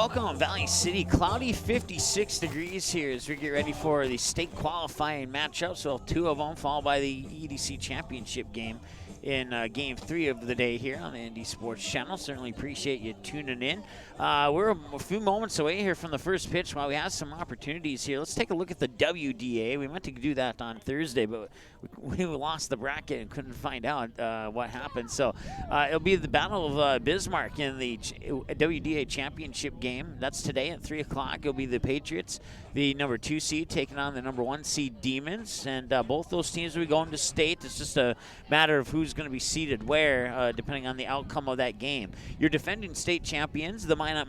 welcome. Valley City, cloudy 56 degrees here as we get ready for the state qualifying matchups. So two of them followed by the EDC championship game in Game 3 of the day here on the ND Sports Channel. Certainly appreciate you tuning in. We're a few moments away here from the first pitch while we have some opportunities here. Let's take a look at the WDA. We meant to do that on Thursday, but we lost the bracket and couldn't find out what happened. So it'll be the Battle of Bismarck in the WDA championship game. That's today at 3 o'clock. It'll be the Patriots, the number 2 seed, taking on the number 1 seed Demons. And both those teams will be going to state. It's just a matter of who's going to be seated where, depending on the outcome of that game. Your defending state champions, the Minot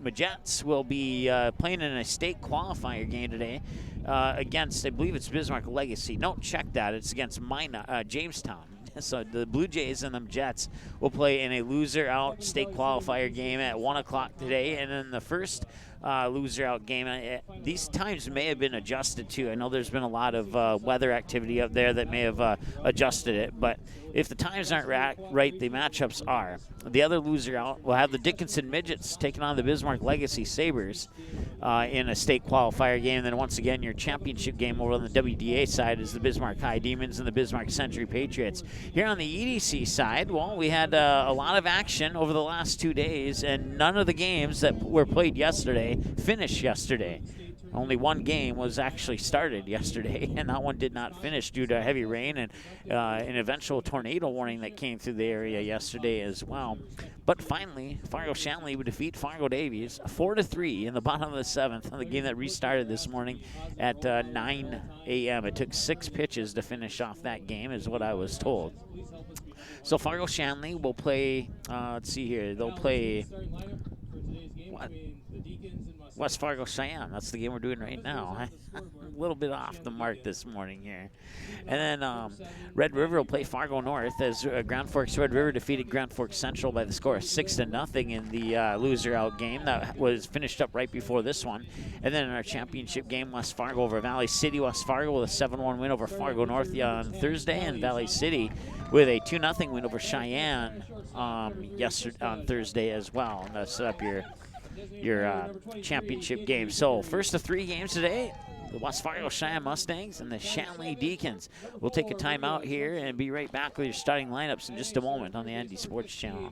Majets, will be playing in a state qualifier game today against, I believe it's Bismarck Legacy. No, check that. It's against Jamestown. So the Blue Jays and the Jets will play in a loser-out state qualifier game at 1 o'clock today. And then the first loser-out game, these times may have been adjusted too. I know there's been a lot of weather activity up there that may have adjusted it. But if the times aren't right, the matchups are. The other loser-out will have the Dickinson Midgets taking on the Bismarck Legacy Sabres in a state qualifier game. And then once again, your championship game over on the WDA side is the Bismarck High Demons and the Bismarck Century Patriots. Here on the EDC side, well, we had a lot of action over the last 2 days, and none of the games that were played yesterday finished yesterday. Only one game was actually started yesterday, and that one did not finish due to heavy rain and an eventual tornado warning that came through the area yesterday as well. But finally, Fargo-Shanley would defeat Fargo-Davies 4-3 in the bottom of the 7th on the game that restarted this morning at 9 a.m. It took 6 pitches to finish off that game, is what I was told. So Fargo-Shanley will play, let's see here, they'll play what? West Fargo Cheyenne. That's the game we're doing right now. A little bit off the mark this morning here. And then Red River will play Fargo North as Grand Forks Red River defeated Grand Forks Central by the score of 6-0 in the loser-out game that was finished up right before this one. And then in our championship game, West Fargo over Valley City. West Fargo with a 7-1 win over Fargo North on Thursday, and Valley City with a 2-0 win over Sheyenne yesterday on Thursday as well. And that's set up your championship game. So first of 3 games today, the West Fargo Cheyenne Mustangs and the Shanley Deacons. We'll take a timeout here and be right back with your starting lineups in just a moment on the ND Sports Channel.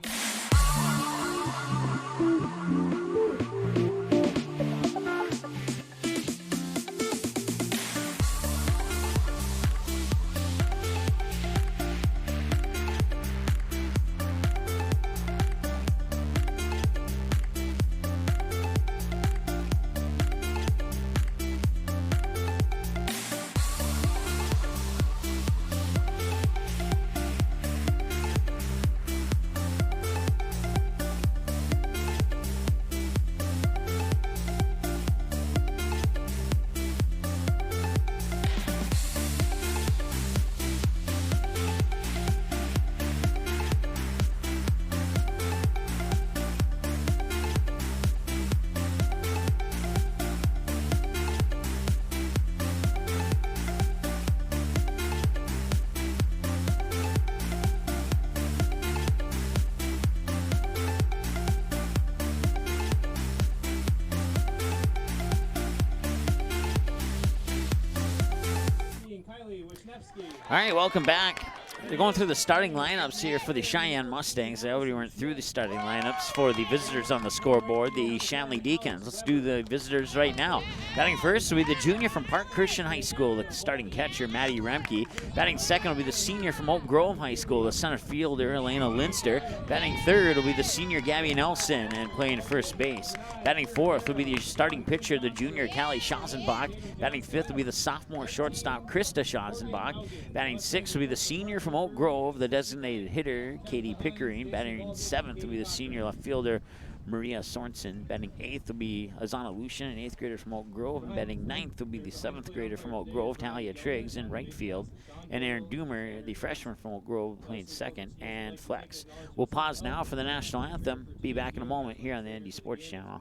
All right, welcome back. They're going through the starting lineups here for the Sheyenne Mustangs. They already went through the starting lineups for the visitors on the scoreboard, the Shanley Deacons. Let's do the visitors right now. Batting first will be the junior from Park Christian High School, the starting catcher, Maddie Remke. Batting second will be the senior from Oak Grove High School, the center fielder, Elena Linster. Batting third will be the senior, Gabby Nelson, and playing first base. Batting fourth will be the starting pitcher, the junior, Callie Schausenbach. Batting fifth will be the sophomore shortstop, Krista Schausenbach. Batting sixth will be the senior from Oak Grove, the designated hitter, Katie Pickering. Batting seventh will be the senior left fielder, Maria Sorensen. Batting eighth will be Azana Lucian, an 8th grader from Oak Grove. And batting ninth will be the 7th grader from Oak Grove, Talia Triggs, in right field. And Aaron Doomer, the freshman from Oak Grove, playing second and flex. We'll pause now for the national anthem. Be back in a moment here on the ND Sports Channel.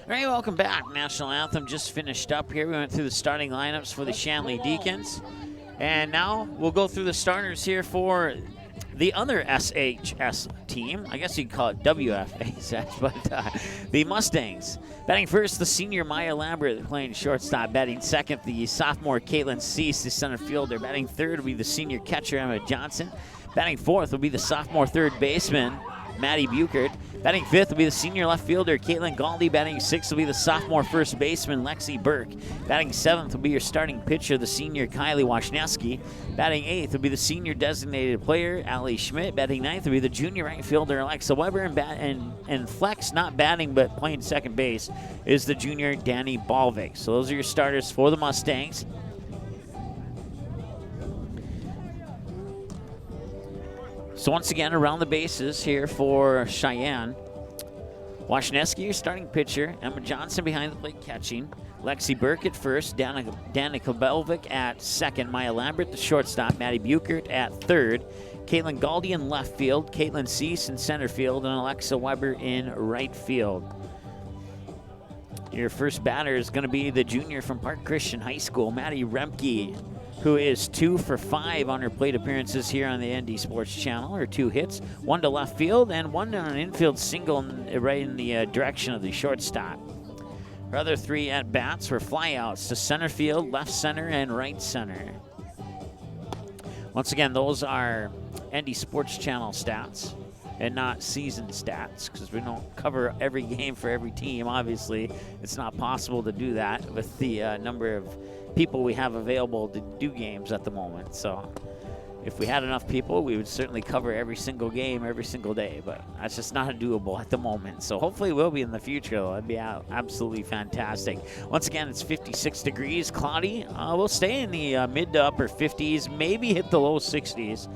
All right, welcome back. National Anthem just finished up here. We went through the starting lineups for the Shanley Deacons. And now we'll go through the starters here for the other SHS team. I guess you could call it WFHS, but the Mustangs. Batting first, the senior Maya Lambert playing shortstop. Batting second, the sophomore Caitlin Cease, the center fielder. Batting third will be the senior catcher Emma Johnson. Batting fourth will be the sophomore third baseman Maddie Buchert. Batting fifth will be the senior left fielder Caitlin Galdi. Batting sixth will be the sophomore first baseman Lexi Burke. Batting seventh will be your starting pitcher, the senior Kylie Washneski. Batting eighth will be the senior designated player Allie Schmidt. Batting ninth will be the junior right fielder Alexa Weber. And flex, not batting but playing second base, is the junior Danny Balvik. So those are your starters for the Mustangs. So once again, around the bases here for Sheyenne. Washneski, your starting pitcher. Emma Johnson behind the plate catching. Lexi Burke at first. Danica Belvic at second. Maya Lambert, the shortstop. Maddie Buchert at third. Caitlin Galdi in left field. Caitlin Cease in center field. And Alexa Weber in right field. Your first batter is going to be the junior from Park Christian High School, Maddie Remke, who is 2 for 5 on her plate appearances here on the ND Sports Channel. Her 2 hits, 1 to left field and 1 on an infield single right in the direction of the shortstop. Her other 3 at-bats were flyouts to center field, left center, and right center. Once again, those are ND Sports Channel stats and not season stats, because we don't cover every game for every team. Obviously, it's not possible to do that with the number of people we have available to do games at the moment. So if we had enough people, we would certainly cover every single game every single day, but that's just not doable at the moment. So hopefully it will be in the future, though. That'd be absolutely fantastic. Once again, it's 56 degrees, cloudy. We'll stay in the mid to upper 50s, maybe hit the low 60s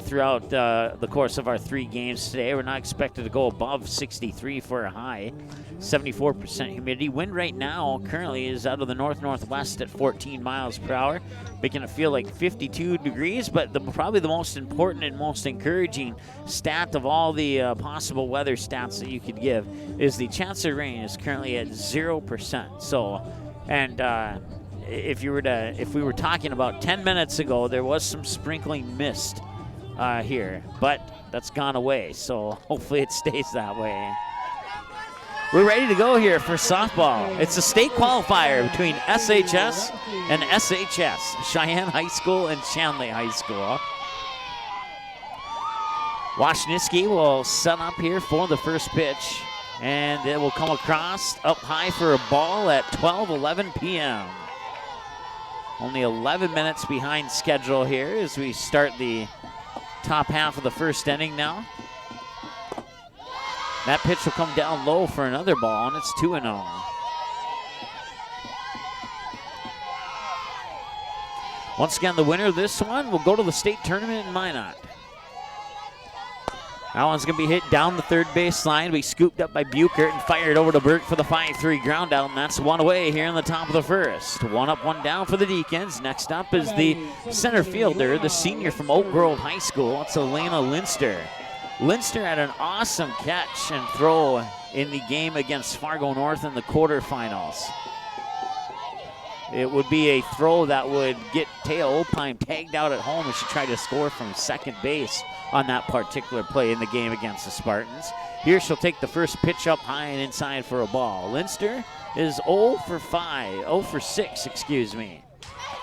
throughout the course of our 3 games today. We're not expected to go above 63 for a high. 74% humidity. Wind right now currently is out of the north-northwest at 14 miles per hour, making it feel like 52 degrees. But probably the most important and most encouraging stat of all the possible weather stats that you could give is the chance of rain is currently at 0%. So, and if we were talking about 10 minutes ago, there was some sprinkling mist here, but that's gone away. So hopefully it stays that way. We're ready to go here for softball. It's a state qualifier between SHS and SHS, Cheyenne High School and Shanley High School. Washneski will set up here for the first pitch, and it will come across up high for a ball at 12:11 p.m. Only 11 minutes behind schedule here as we start the top half of the first inning now. That pitch will come down low for another ball, and it's 2-0. Once again, the winner of this one will go to the state tournament in Minot. That one's going to be hit down the third base line, be scooped up by Buchert and fired over to Burke for the 5-3 ground out, and that's one away here in the top of the first. 1 up, 1 down for the Deacons. Next up is the center fielder, the senior from Oak Grove High School. It's Elena Linster. Linster had an awesome catch and throw in the game against Fargo North in the quarterfinals. It would be a throw that would get Taya Opine tagged out at home as she tried to score from second base on that particular play in the game against the Spartans. Here she'll take the first pitch up high and inside for a ball. Linster is 0 for 6,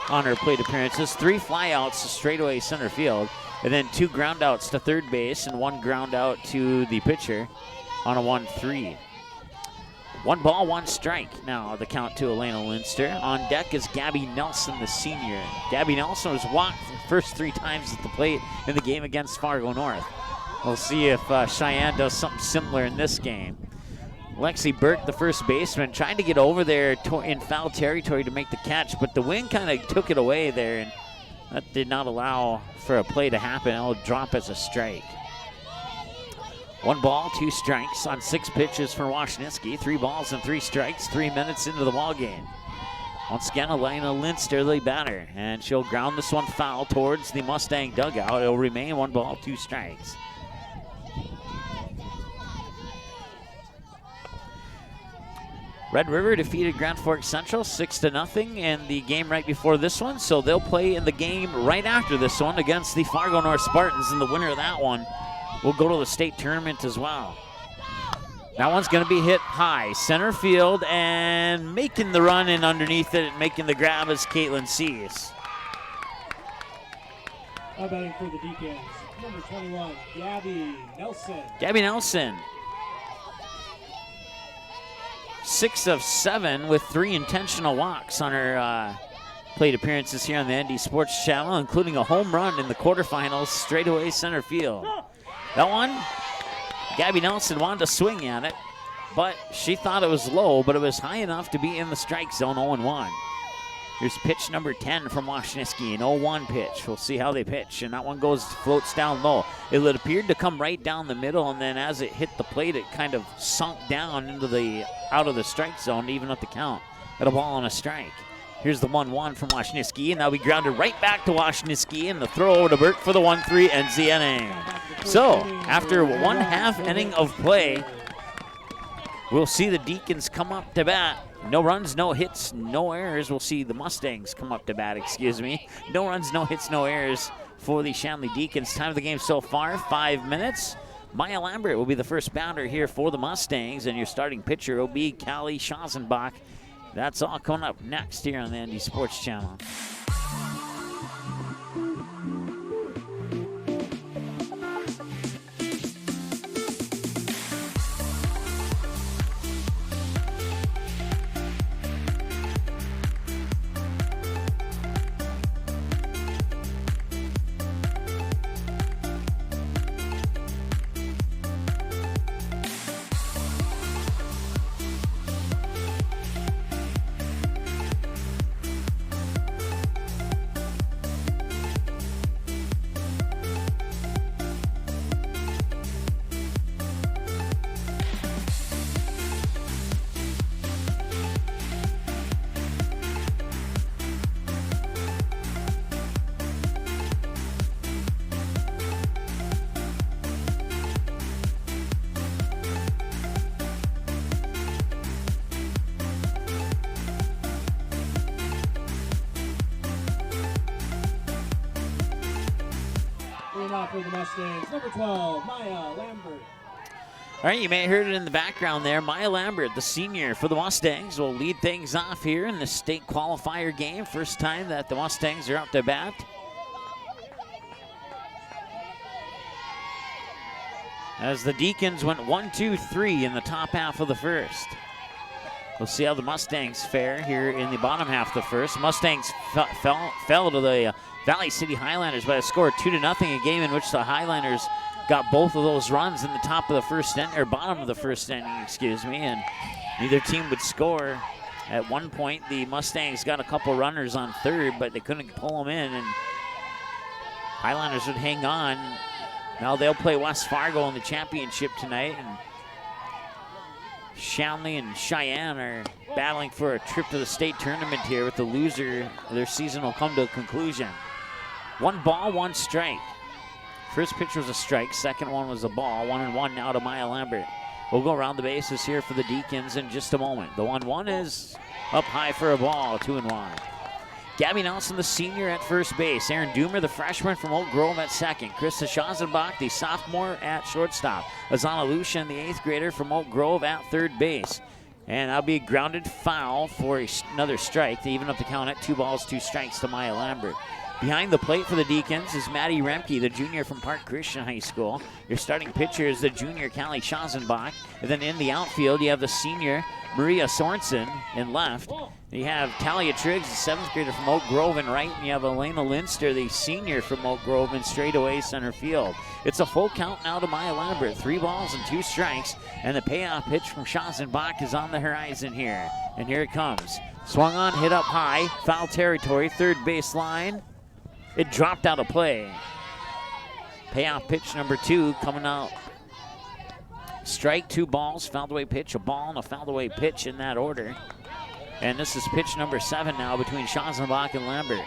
on her plate appearances. 3 flyouts to straightaway center field, and then 2 groundouts to third base and 1 ground out to the pitcher on a 1-3. 1 ball, 1 strike. Now the count to Elena Linster. On deck is Gabby Nelson, the senior. Gabby Nelson was walked the first 3 times at the plate in the game against Fargo North. We'll see if Cheyenne does something similar in this game. Lexi Burke, the first baseman, trying to get over there in foul territory to make the catch, but the wind kind of took it away there, and that did not allow for a play to happen. It'll drop as a strike. 1 ball, 2 strikes on 6 pitches for Washneski. 3 balls and 3 strikes, 3 minutes into the ball game. Once again, Elena Linster, the batter, and she'll ground this one foul towards the Mustang dugout. It'll remain 1 ball, 2 strikes. Red River defeated Grand Forks Central 6-0 in the game right before this one, so they'll play in the game right after this one against the Fargo North Spartans, and the winner of that one will go to the state tournament as well. That one's going to be hit high, center field, and making the run in underneath it, making the grab is Caitlin Seas. Batting for the Deacons, number 21, Gabby Nelson. Gabby Nelson, 6 of 7 with 3 intentional walks on her plate appearances here on the ND Sports Channel, including a home run in the quarterfinals, straightaway center field. That one, Gabby Nelson wanted to swing at it, but she thought it was low, but it was high enough to be in the strike zone, 0-1. Here's pitch number 10 from Washniski, an 0-1 pitch. We'll see how they pitch, and that one floats down low. It appeared to come right down the middle, and then as it hit the plate, it kind of sunk down into out of the strike zone to even up the count. Got a ball on a strike. Here's the 1-1 from Washniski, and now we grounded right back to Washniski, and the throw over to Burke for the 1-3 ends the inning. So, after 1/2 inning of play, we'll see the Deacons come up to bat. No runs, no hits, no errors. We'll see the Mustangs come up to bat, No runs, no hits, no errors for the Shanley Deacons. Time of the game so far, 5 minutes. Maya Lambert will be the first batter here for the Mustangs, and your starting pitcher will be Callie Schausenbach. That's all coming up next here on the ND Sports Channel. For the Mustangs, number 12, Maya Lambert. All right, you may have heard it in the background there. Maya Lambert, the senior for the Mustangs, will lead things off here in the state qualifier game. First time that the Mustangs are up to bat. As the Deacons went 1-2-3 in the top half of the first. We'll see how the Mustangs fare here in the bottom half of the first. Mustangs fell to the Valley City Highlanders by a score of 2-0, a game in which the Highlanders got both of those runs in the top of the first inning, or bottom of the first inning, and neither team would score. At one point, the Mustangs got a couple runners on third, but they couldn't pull them in, and Highlanders would hang on. Now they'll play West Fargo in the championship tonight, and Shanley and Cheyenne are battling for a trip to the state tournament here. With the loser, their season will come to a conclusion. 1 ball, 1 strike. First pitch was a strike, second one was a ball. 1-1 now to Maya Lambert. We'll go around the bases here for the Deacons in just a moment. The 1-1 is up high for a ball, 2-1. Gabby Nelson, the senior, at first base. Aaron Doomer, the freshman from Oak Grove, at second. Krista Schausenbach, the sophomore, at shortstop. Azana Lucian, the 8th grader from Oak Grove, at third base. And that'll be a grounded foul for another strike to even up the count at 2 balls, 2 strikes to Maya Lambert. Behind the plate for the Deacons is Maddie Remke, the junior from Park Christian High School. Your starting pitcher is the junior Callie Schausenbach. And then in the outfield, you have the senior Maria Sorensen in left. You have Talia Triggs, the 7th grader from Oak Grove, in right. And you have Elena Linster, the senior from Oak Grove, in straightaway center field. It's a full count now to Maya Lambert. 3 balls and 2 strikes. And the payoff pitch from Schausenbach is on the horizon here. And here it comes. Swung on, hit up high. Foul territory, third baseline. It dropped out of play. Payoff pitch number 2 coming out. Strike, 2 balls, fouled away pitch, a ball, and a fouled away pitch in that order. And this is pitch number 7 now between Schausenbach and Lambert.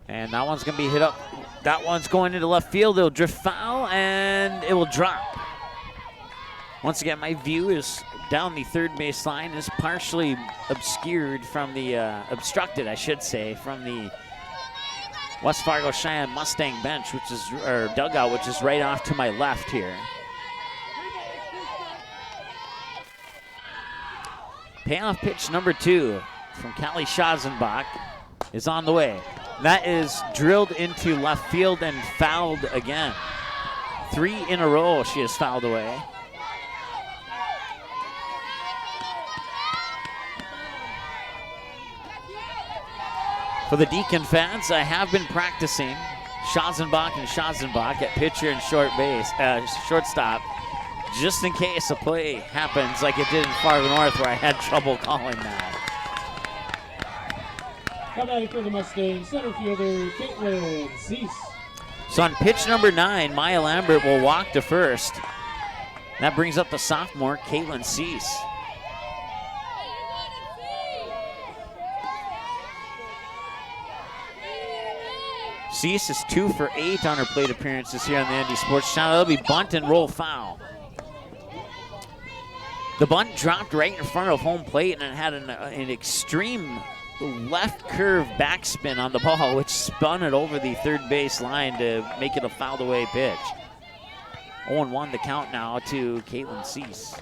And that one's going to be hit up That one's going into left field. It'll drift foul, and it will drop. Once again, my view is down the third base line, is partially obscured from the, obstructed, I should say, from the West Fargo Cheyenne Mustang bench, which is, or dugout, which is right off to my left here. Payoff pitch number 2 from Callie Schazenbach is on the way. That is drilled into left field and fouled again. 3 in a row she has fouled away. For the Deacon fans, I have been practicing Schazenbach and Schazenbach at pitcher and shortstop, just in case a play happens like it did in Fargo North where I had trouble calling that. Coming out for the Mustangs, center fielder Caitlin Cease. So on pitch number 9, Maya Lambert will walk to first. That brings up the sophomore, Caitlin Cease. Cease is 2 for 8 on her plate appearances here on the ND Sports Channel. That'll be bunt and roll foul. The bunt dropped right in front of home plate, and it had an extreme left curve backspin on the ball, which spun it over the third base line to make it a fouled away pitch. 0-1 the count now to Caitlin Cease.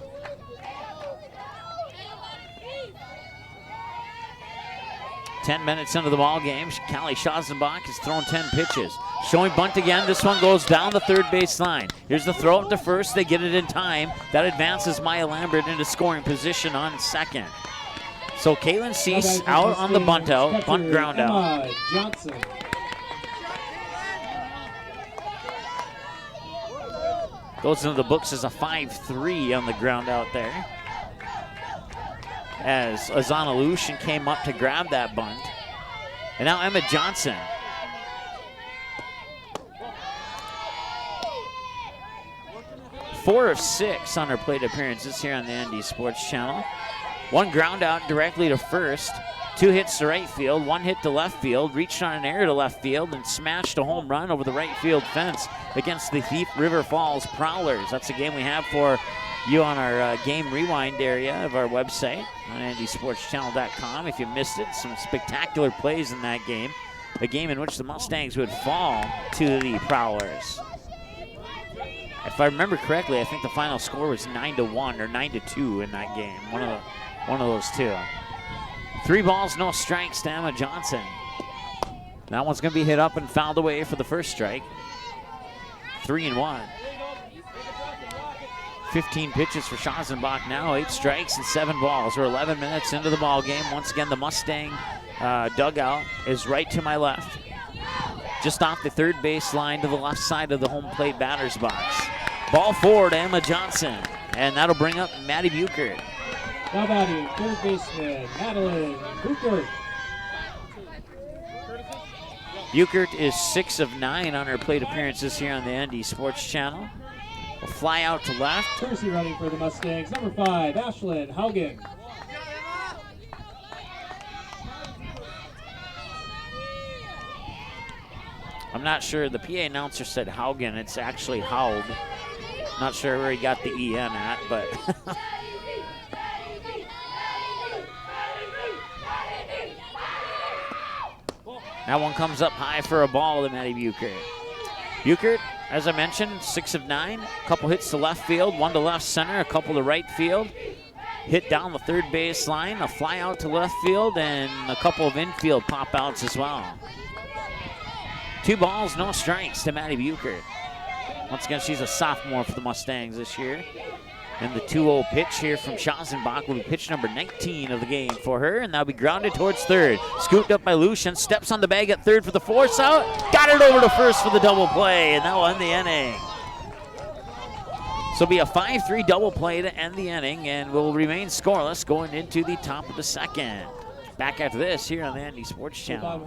Ten minutes into the ball game, Callie Schazenbach has thrown 10 pitches. Showing bunt again, this one goes down the third base line. Here's the throw up to first, they get it in time. That advances Maya Lambert into scoring position on second. So Caitlin Cease out on the bunt out, bunt ground out. Johnson. Goes into the books as a 5-3 on the ground out there, as Azana Lushin came up to grab that bunt. And now Emma Johnson. Four of 6 on her plate appearances here on the ND Sports Channel. 1 ground out directly to first, 2 hits to right field, 1 hit to left field, reached on an error to left field, and smashed a home run over the right field fence against the Thief River Falls Prowlers. That's a game we have for you on our game rewind area of our website on ndsportschannel.com. If you missed it, some spectacular plays in that game. A game in which the Mustangs would fall to the Prowlers. If I remember correctly, I think the final score was 9-1 or 9-2 in that game. One of those two. 3 balls, no strikes to Emma Johnson. That one's going to be hit up and fouled away for the first strike. 3-1. 15 pitches for Schazenbach now, 8 strikes and 7 balls. We're 11 minutes into the ball game. Once again, the Mustang dugout is right to my left, just off the third base line to the left side of the home plate batter's box. Ball forward to Emma Johnson, and that'll bring up Maddie Buchert. Now batting, third baseman Madeline Buchert. Buchert is 6 of 9 on her plate appearances here on the ND Sports Channel. A fly out to left. Jersey running for the Mustangs, number 5, Ashlyn Haugen. I'm not sure. The PA announcer said Haugen. It's actually Haug. Not sure where he got the EN at, but. That one comes up high for a ball to Maddie Buchert. Buchert, as I mentioned, 6 of 9. A couple hits to left field, 1 to left center, a couple to right field. Hit down the third base line, a fly out to left field, and a couple of infield pop outs as well. 2 balls, no strikes to Maddie Buchert. Once again, she's a sophomore for the Mustangs this year. And the 2-0 pitch here from Schazenbach will be pitch number 19 of the game for her, and that'll be grounded towards third. Scooped up by Lushin, steps on the bag at third for the force out. Got it over to first for the double play, and that will end the inning. So it'll be a 5-3 double play to end the inning, and will remain scoreless going into the top of the second. Back after this here on the ND Sports Channel.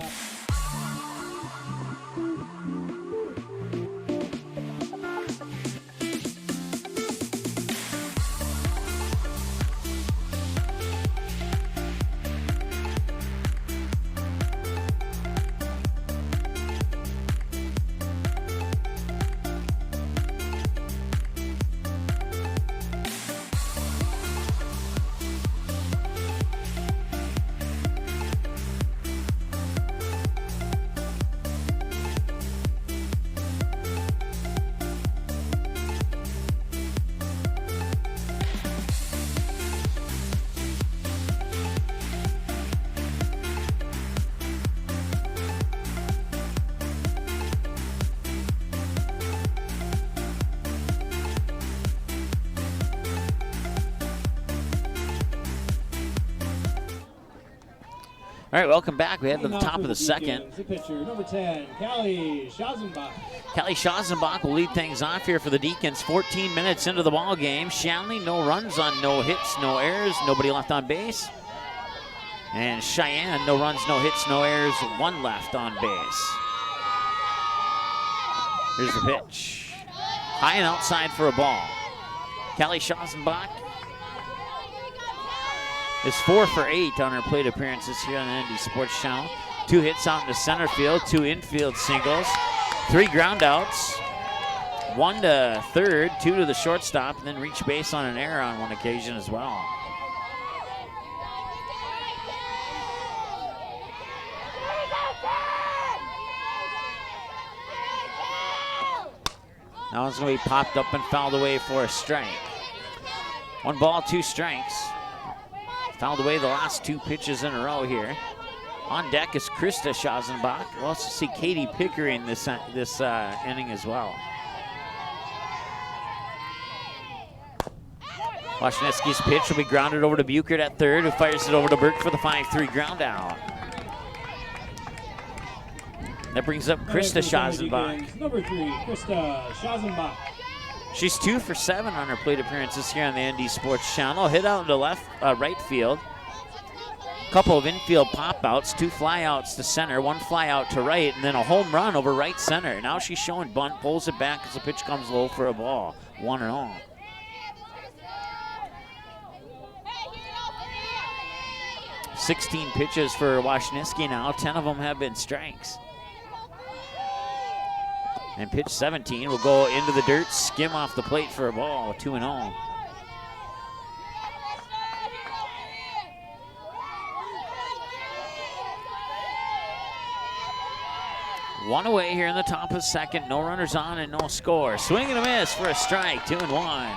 All right, welcome back. We head to the Now top for of the second. Deacons, the pitcher, number 10, Callie Schazenbach. Callie Schazenbach will lead things off here for the Deacons. 14 minutes into the ball game. Shanley, no runs on no hits, no errors, nobody left on base. And Sheyenne, no runs, no hits, no errors, one left on base. Here's the pitch. High and outside for a ball. Callie Schazenbach is 4 for 8 on her plate appearances here on the ND Sports Channel. 2 hits out into center field, 2 infield singles, 3 groundouts, 1 to third, 2 to the shortstop, and then reach base on an error on one occasion as well. That one's going to be popped up and fouled away for a strike. 1 ball, 2 strikes. Fouled away the last 2 pitches in a row here. On deck is Krista Schazenbach. We'll also see Katie Pickering this inning as well. Washniewski's pitch will be grounded over to Buchert at third, who fires it over to Burke for the 5-3 ground out. That brings up Krista Schazenbach. Number 3, Krista Schazenbach. She's 2 for 7 on her plate appearances here on the ND Sports Channel. Hit out into right field. Couple of infield pop-outs, 2 flyouts to center, 1 flyout to right, and then a home run over right center. Now she's showing bunt, pulls it back as the pitch comes low for a ball. 1-0. "16 pitches for Washniewski now. 10 of them have been strikes. And pitch 17 will go into the dirt, skim off the plate for a ball, 2-0. One away here in the top of the second. No runners on and no score. Swing and a miss for a strike, 2-1.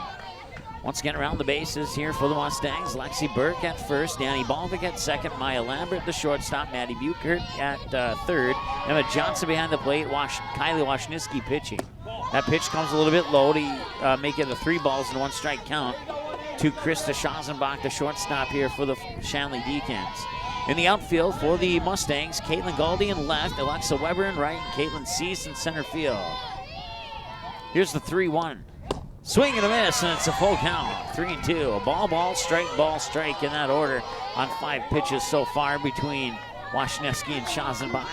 Once again around the bases here for the Mustangs. Lexi Burke at first, Danny Balvick at second, Maya Lambert the shortstop, Maddie Buchert at third, Emma Johnson behind the plate, Kylie Washniewski pitching. That pitch comes a little bit low to make it a 3 balls and 1 strike count to Krista Schazenbach, the shortstop here for the Shanley Deacons. In the outfield for the Mustangs, Caitlin Galdi in left, Alexa Weber in right, and Caitlin Cease in center field. Here's the 3-1. Swing and a miss, and it's a full count. 3-2. A ball, strike in that order on 5 pitches so far between Washniewski and Schazenbach.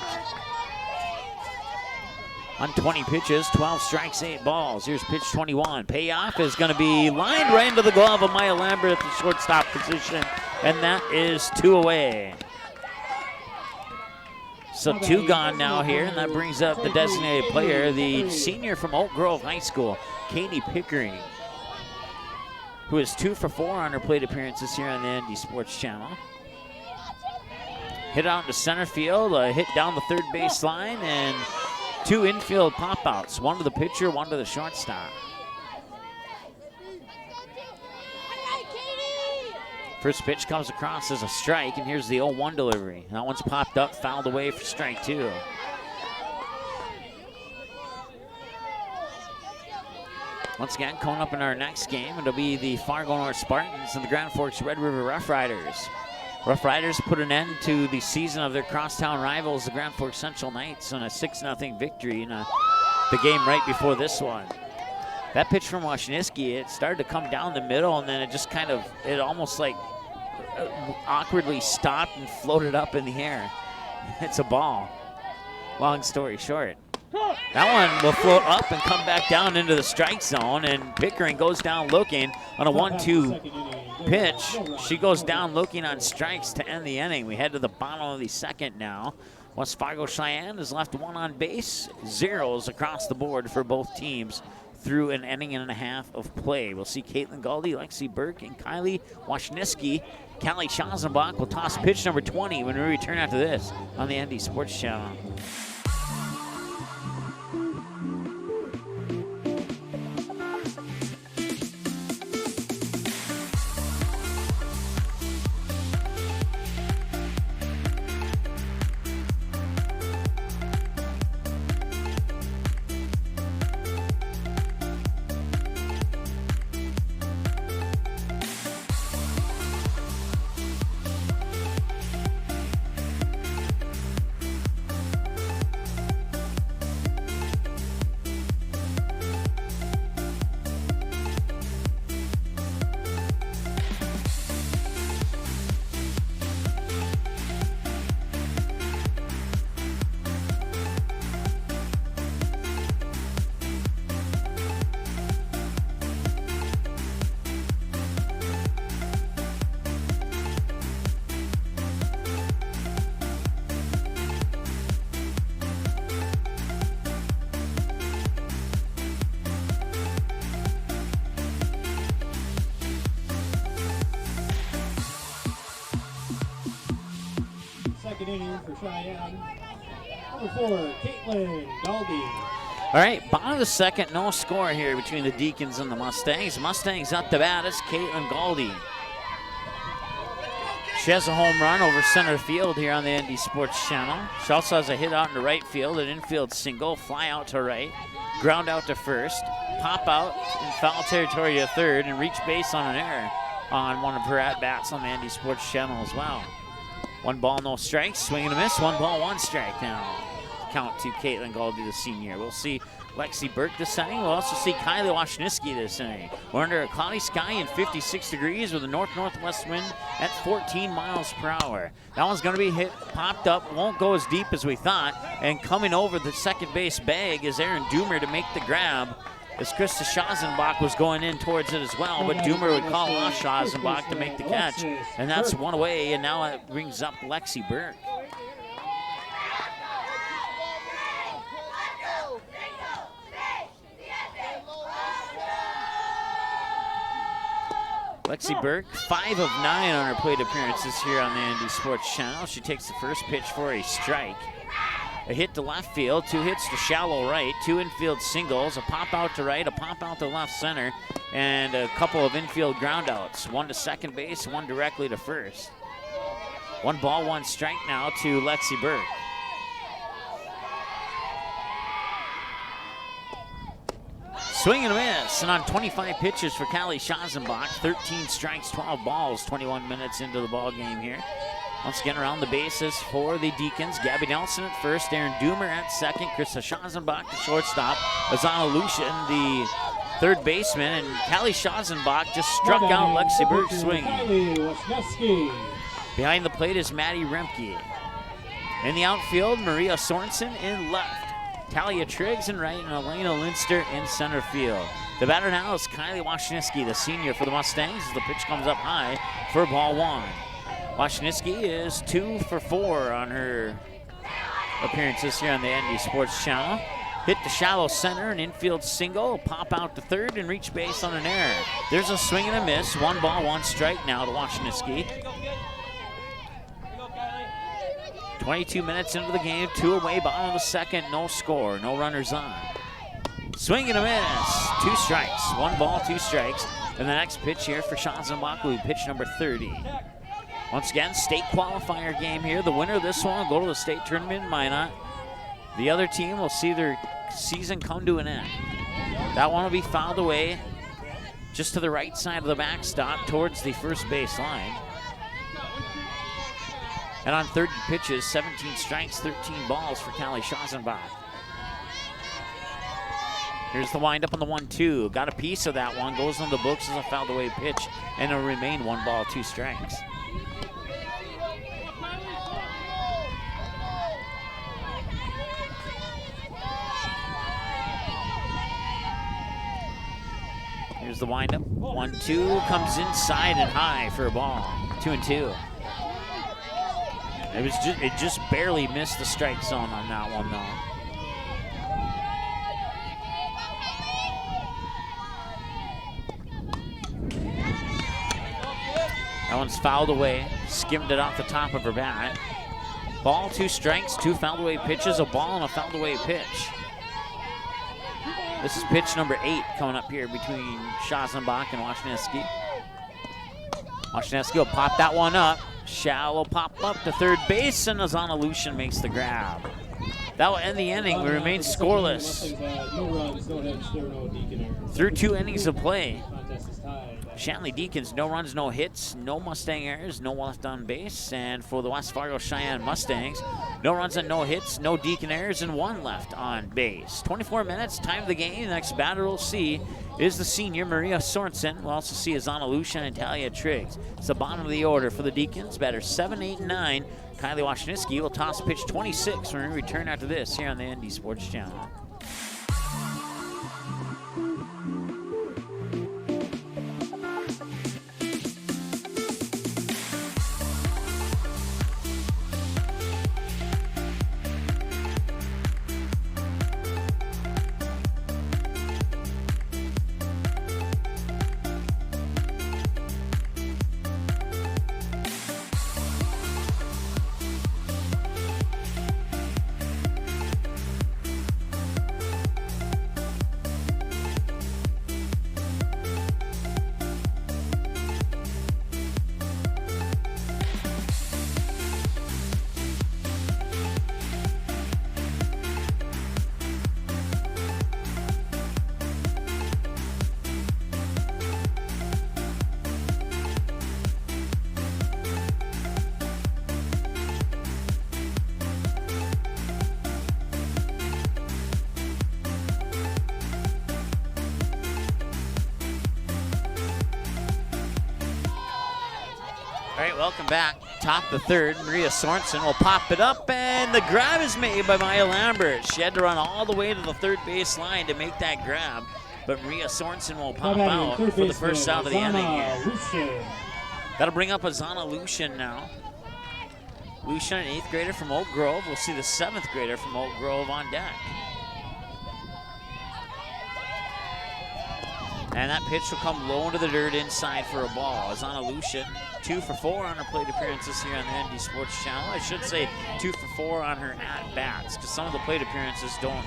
On 20 pitches, 12 strikes, 8 balls. Here's pitch 21. Payoff is going to be lined right into the glove of Maya Lambert at the shortstop position, and that is 2 away. So 2 gone now here, and that brings up the designated player, the senior from Oak Grove High School, Katie Pickering, who is 2 for 4 on her plate appearances here on the ND Sports Channel. Hit out into center field, a hit down the third base line, and 2 infield pop-outs, 1 to the pitcher, 1 to the shortstop. First pitch comes across as a strike, and here's the 0-1 delivery. That one's popped up, fouled away for strike 2. Once again, coming up in our next game, it'll be the Fargo North Spartans and the Grand Forks Red River Rough Riders. Rough Riders put an end to the season of their crosstown rivals, the Grand Forks Central Knights, on a 6-0 victory in the game right before this one. That pitch from Washniewski, it started to come down the middle, and then it just it almost like awkwardly stopped and floated up in the air. It's a ball. Long story short. That one will float up and come back down into the strike zone, and Pickering goes down looking on a 1-2 pitch. She goes down looking on strikes to end the inning. We head to the bottom of the second now. West Fargo Cheyenne has left 1 on base, 0s across the board for both teams through an inning and a half of play. We'll see Caitlin Galdi, Lexi Burke, and Kylie Washniewski. Callie Schazenbach will toss pitch number 20 when we return after this on the ND Sports Channel. second inning for Cheyenne. Number 4, Caitlin Galdi. All right, bottom of the second, no score here between the Deacons and the Mustangs. Mustangs up to bat, it's Caitlin Galdi. She has a home run over center field here on the ND Sports Channel. She also has a hit out into right field, an infield single, fly out to right, ground out to first, pop out in foul territory to third, and reach base on an error on one of her at-bats on the ND Sports Channel as well. 1 ball, no strikes, swing and a miss, 1 ball, 1 strike now. Count to Caitlin Galdi, the senior. We'll see Lexi Burke this inning. We'll also see Kylie Washniewski this inning. We're under a cloudy sky and 56 degrees with a north-northwest wind at 14 miles per hour. That one's going to be hit, popped up, won't go as deep as we thought, and coming over the second base bag is Erin Doomer to make the grab, as Krista Schazenbach was going in towards it as well, but Doomer would call off Schazenbach to make the catch, and that's one away, and now it brings up Lexi Burke. Lexi Burke, 5 of 9 on her plate appearances here on the ND Sports Channel. She takes the first pitch for a strike. A hit to left field, 2 hits to shallow right, 2 infield singles, a pop out to right, a pop out to left center, and a couple of infield ground outs. 1 to second base, 1 directly to first. 1 ball, 1 strike now to Lexi Burke. Swing and a miss, and on 25 pitches for Callie Schazenbach, 13 strikes, 12 balls, 21 minutes into the ball game here. Once again, around the bases for the Deacons. Gabby Nelson at first, Erin Doomer at second, Krista Schazenbach to shortstop, Azana Lucian, the third baseman, and Callie Schazenbach just struck out Lexi Burke swinging. Behind the plate is Maddie Remke. In the outfield, Maria Sorensen in left. Talia Triggs in right, and Elena Linster in center field. The batter now is Kylie Washniewski, the senior for the Mustangs, as the pitch comes up high for ball 1. Washniewski is 2 for 4 on her appearances here on the ND Sports Channel. Hit to shallow center, an infield single, pop out to third, and reach base on an error. There's a swing and a miss. 1 ball, 1 strike now to Washniewski. 22 minutes into the game, 2 away, bottom of the second, no score, no runners on. Swing and a miss, 2 strikes, 1 ball, 2 strikes. And the next pitch here for Schazenbach will be pitch number 30. Once again, state qualifier game here. The winner of this one will go to the state tournament in Minot. The other team will see their season come to an end. That one will be fouled away just to the right side of the backstop towards the first base line. And on 30 pitches, 17 strikes, 13 balls for Callie Schazenbach. Here's the windup on the 1-2. Got a piece of that one. Goes on the books as a fouled away pitch, and it'll remain 1 ball, 2 strikes. Here's the windup. 1-2 comes inside and high for a ball. 2-2. It just barely missed the strike zone on that one, though. That one's fouled away. Skimmed it off the top of her bat. Ball, 2 strikes, 2 fouled away pitches, a ball and a fouled away pitch. This is pitch number 8 coming up here between Schazenbach and Washniewski. Washniewski will pop that one up. Shallow pop up to third base, and Azana Lucian makes the grab. That will end the inning. We remain scoreless. Through 2 innings of play. Shanley Deacons, no runs, no hits, no Mustang errors, no left on base. And for the West Fargo Cheyenne Mustangs, no runs and no hits, no Deacon errors, and 1 left on base. 24 minutes, time of the game. The next batter we'll see is the senior, Maria Sorensen. We'll also see Azana Lucian and Talia Triggs. It's the bottom of the order for the Deacons. Batters 7, 8, and 9. Kylie Washniewski will toss pitch 26 when we return after this here on the ND Sports Channel. All right, welcome back. Top the third, Maria Sorensen will pop it up, and the grab is made by Maya Lambert. She had to run all the way to the third base line to make that grab, but Maria Sorensen will pop out for the first out of the inning here. That'll bring up Azana Lucian now. Lucian, an 8th grader from Oak Grove. We'll see the 7th grader from Oak Grove on deck. And that pitch will come low into the dirt inside for a ball. Azana Lucian, 2 for 4 on her plate appearances here on the ND Sports Channel. I should say 2 for 4 on her at-bats, because some of the plate appearances don't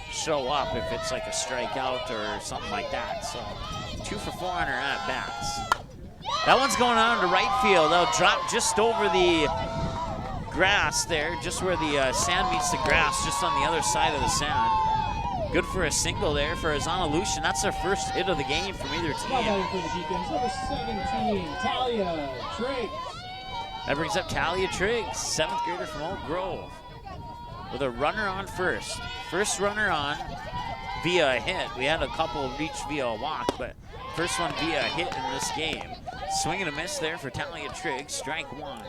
show up if it's like a strikeout or something like that. So 2 for 4 on her at-bats. That one's going on to right field. They'll drop just over the grass there, just where the sand meets the grass, just on the other side of the sand. Good for a single there for Azana Lucian. That's their first hit of the game from either team. For the Deacons, number 17, Talia Triggs. That brings up Talia Triggs, 7th grader from Oak Grove, with a runner on first. First runner on via a hit. We had a couple reach via a walk, but first one via a hit in this game. Swing and a miss there for Talia Triggs, strike 1.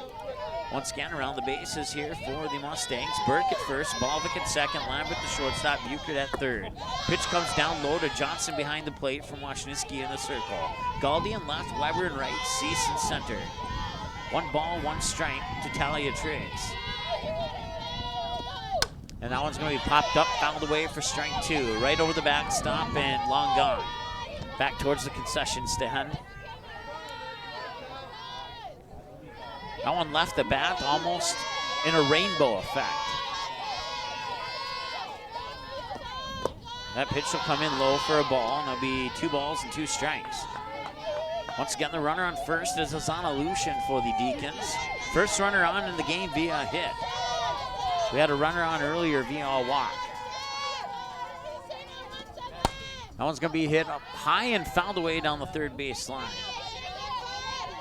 Once again, around the bases here for the Mustangs. Burke at first, Balvick at second, Lambert the shortstop, Buchert at third. Pitch comes down low to Johnson behind the plate from Washniewski in the circle. Galdi in left, Weber in right, Cease in center. 1 ball, 1 strike to Talia Triggs. And that one's going to be popped up, fouled away for strike 2. Right over the backstop and long gone. Back towards the concession stand. That one left the bat almost in a rainbow effect. That pitch will come in low for a ball, and it'll be 2 balls and 2 strikes. Once again, the runner on first is Azana Lucian for the Deacons. First runner on in the game via a hit. We had a runner on earlier via a walk. That one's going to be hit up high and fouled away down the third base line.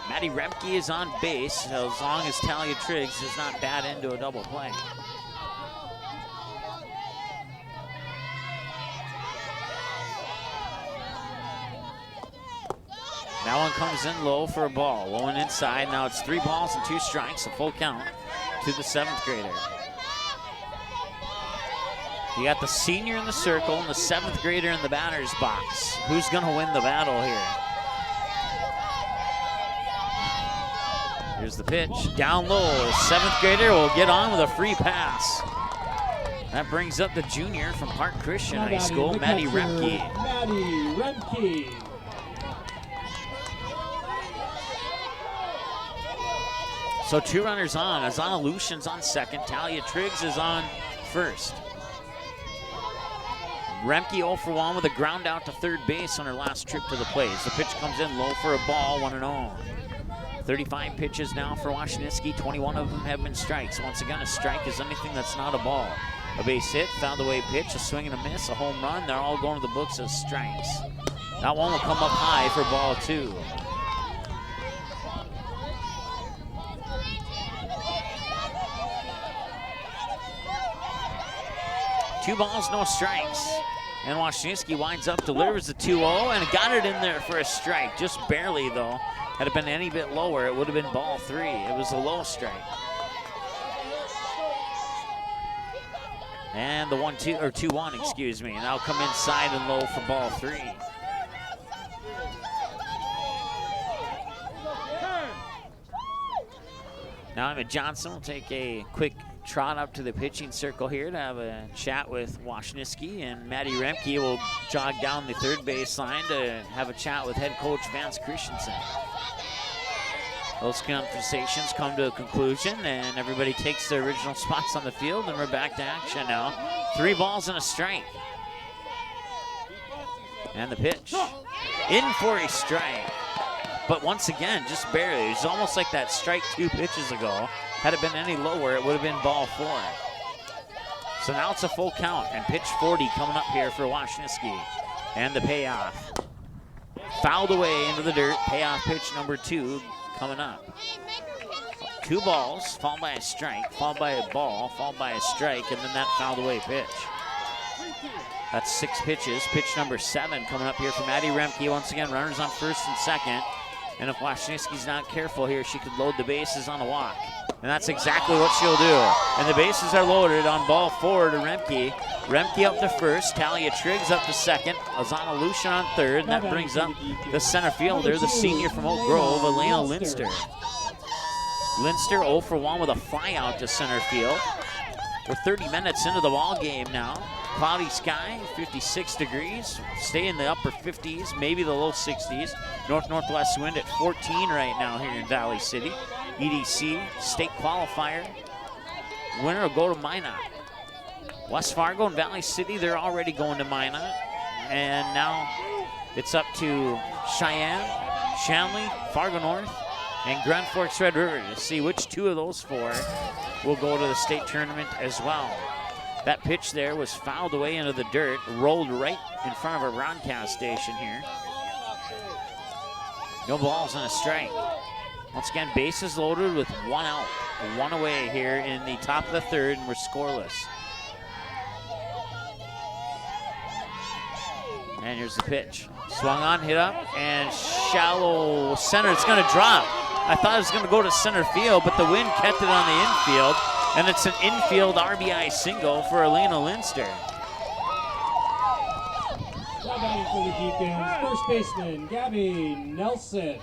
Maddie Remke is on base as long as Talia Triggs does not bat into a double play. That one comes in low for a ball. Low and inside. Now it's 3 balls and 2 strikes, a full count to the 7th grader. You got the senior in the circle and the 7th grader in the batter's box. Who's going to win the battle here? Here's the pitch, down low. 7th grader will get on with a free pass. That brings up the junior from Park Christian High School, Maddie Remke. Maddie Remke. So 2 runners on. Azana Lucian's on second. Talia Triggs is on first. Remke 0 for 1 with a ground out to third base on her last trip to the plate. The pitch comes in low for a ball, 1-0. 35 pitches now for Washniewski. 21 of them have been strikes. Once again, a strike is anything that's not a ball. A base hit, found away pitch, a swing and a miss, a home run. They're all going to the books as strikes. That one will come up high for ball 2. Two balls, no strikes. And Washniewski winds up, delivers the 2-0, and got it in there for a strike. Just barely, though. Had it been any bit lower, it would have been ball 3. It was a low strike. And the 1-2, or 2-1, excuse me. Now come inside and low for ball 3. Now Emmett Johnson will take a quick trot up to the pitching circle here to have a chat with Washniewski, and Maddie Remke will jog down the third base line to have a chat with head coach Vance Christensen. Those conversations come to a conclusion, and everybody takes their original spots on the field, and we're back to action now. 3 balls and a strike. And the pitch. In for a strike. But once again, just barely. It's almost like that strike 2 pitches ago. Had it been any lower, it would have been ball 4. So now it's a full count, and pitch 40 coming up here for Washniewski. And the payoff. Fouled away into the dirt. Payoff pitch number 2 coming up. 2 balls, followed by a strike, followed by a ball, followed by a strike, and then that fouled away pitch. That's 6 pitches. Pitch number 7 coming up here for Maddie Remke. Once again, runners on first and second. And if Washniewski's not careful here, she could load the bases on a walk. And that's exactly what she'll do. And the bases are loaded on ball 4 to Remke. Remke up to first, Talia Triggs up to second, Azana Lucian on third, and that brings up the center fielder, the senior from Oak Grove, Elena Linster. Linster 0 for 1 with a fly out to center field. We're 30 minutes into the ball game now. Cloudy sky, 56 degrees. Stay in the upper 50s, maybe the low 60s. North-northwest wind at 14 right now here in Valley City. EDC, state qualifier. Winner will go to Minot. West Fargo and Valley City, they're already going to Minot. And now it's up to Sheyenne, Shanley, Fargo North, and Grand Forks Red River to see which 2 of those 4 will go to the state tournament as well. That pitch there was fouled away into the dirt, rolled right in front of our broadcast station here. No balls and a strike. Once again, bases loaded with 1 out, 1 away here in the top of the 3rd, and we're scoreless. And here's the pitch. Swung on, hit up, and shallow center. It's going to drop. I thought it was going to go to center field, but the wind kept it on the infield, and it's an infield RBI single for Elena Linster. Now batting for the Deacons, first baseman Gabby Nelson.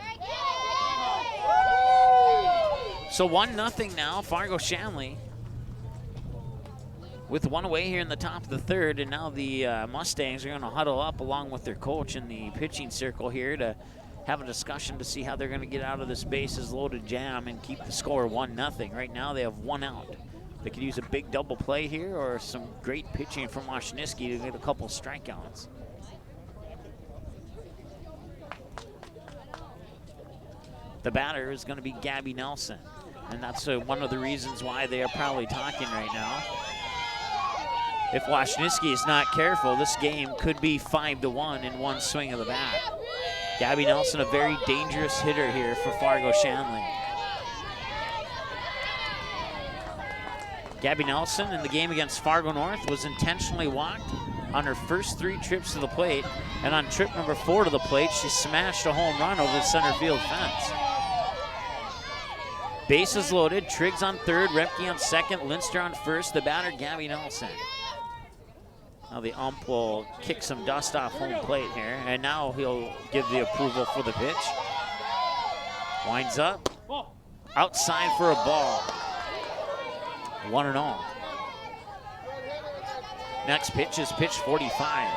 So 1-0 now, Fargo Shanley with 1 away here in the top of the 3rd, and now the Mustangs are going to huddle up along with their coach in the pitching circle here to have a discussion to see how they're going to get out of this bases loaded jam and keep the score 1-0. Right now they have 1 out. They could use a big double play here or some great pitching from Washniewski to get a couple strikeouts. The batter is going to be Gabby Nelson, and that's one of the reasons why they are probably talking right now. If Washniewski is not careful, this game could be 5-1 in one swing of the bat. Gabby Nelson, a very dangerous hitter here for Fargo Shanley. Gabby Nelson in the game against Fargo North was intentionally walked on her first 3 trips to the plate, and on trip number 4 to the plate, she smashed a home run over the center field fence. Bases loaded, Triggs on 3rd, Remke on 2nd, Linster on 1st, the batter Gabby Nelson. Now the ump will kick some dust off home plate here, and now he'll give the approval for the pitch. Winds up, outside for a ball. 1-0. Next pitch is pitch 45.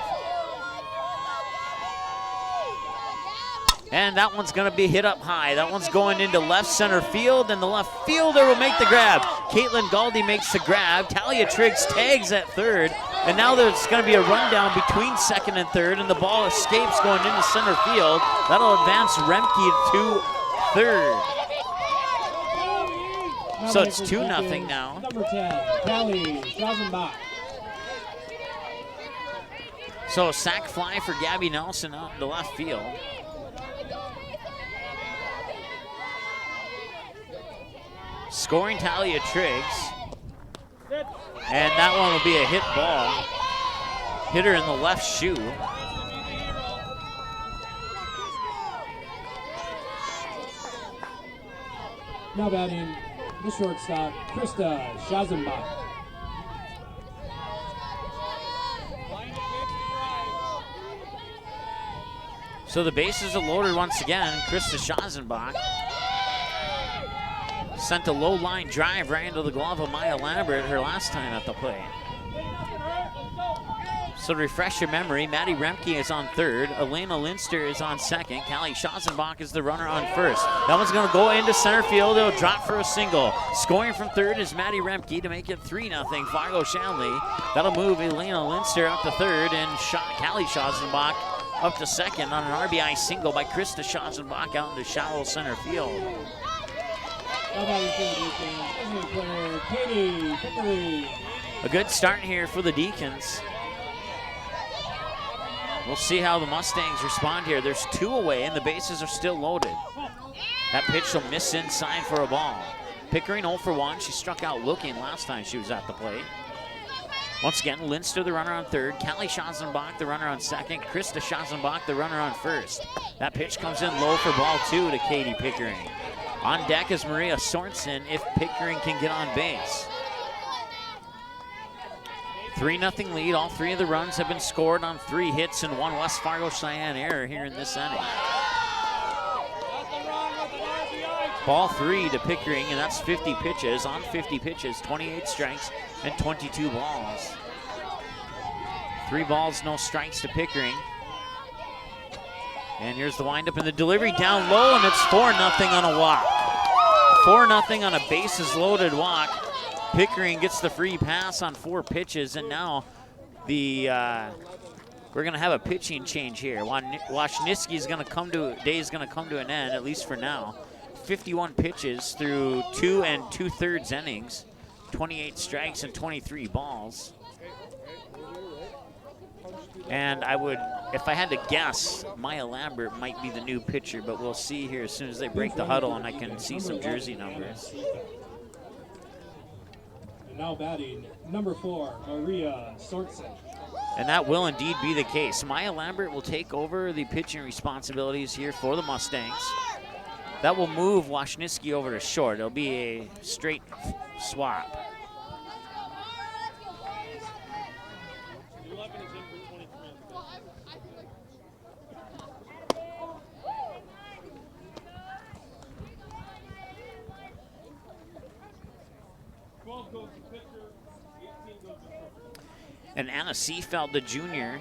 And that one's going to be hit up high. That one's going into left center field, and the left fielder will make the grab. Caitlin Galdi makes the grab. Talia Triggs tags at 3rd, and now there's going to be a rundown between 2nd and 3rd, and the ball escapes going into center field. That'll advance Remke to 3rd. So it's 2-0 now. Number 10, Callie Schazenbach. So a sac fly for Gabby Nelson out into left field. Scoring Talia Triggs. And that one will be a hit ball. Hit her in the left shoe. Now batting the shortstop, Krista Schazenbach. So the bases are loaded once again. Krista Schazenbach sent a low line drive right into the glove of Maya Lambert her last time at the plate. So to refresh your memory, Maddie Remke is on 3rd, Elena Linster is on 2nd, Callie Schazenbach is the runner on 1st. That one's going to go into center field. It'll drop for a single. Scoring from 3rd is Maddie Remke to make it 3-0 Fargo Shanley. That'll move Elena Linster up to 3rd and Callie Schazenbach up to 2nd on an RBI single by Krista Schazenbach out into shallow center field. A good start here for the Deacons. We'll see how the Mustangs respond here. There's 2 away and the bases are still loaded. That pitch will miss inside for a ball. Pickering 0 for 1. She struck out looking last time she was at the plate. Once again, Linster, the runner on third. Callie Schotzenbach, the runner on second. Krista Schotzenbach, the runner on first. That pitch comes in low for ball 2 to Katie Pickering. On deck is Maria Sorensen if Pickering can get on base. 3-0 lead. All 3 of the runs have been scored on 3 hits and 1 West Fargo Cheyenne error here in this inning. Ball 3 to Pickering, and that's 50 pitches. On 50 pitches, 28 strikes and 22 balls. 3 balls, no strikes to Pickering. And here's the windup and the delivery down low, and it's 4-0 on a walk. 4-0 on a bases loaded walk. Pickering gets the free pass on 4 pitches, and now we're going to have a pitching change here. Washniski's going to come to day's going to come to an end, at least for now. 51 pitches through 2 2/3 innings, 28 strikes and 23 balls. And I would, if I had to guess, Maya Lambert might be the new pitcher, but we'll see here as soon as they break the huddle and I can see some jersey numbers. And now batting, number 4, Maria Sorensen. And that will indeed be the case. Maya Lambert will take over the pitching responsibilities here for the Mustangs. That will move Washniski over to short. It'll be a straight swap. And Anna Seefeld, the junior,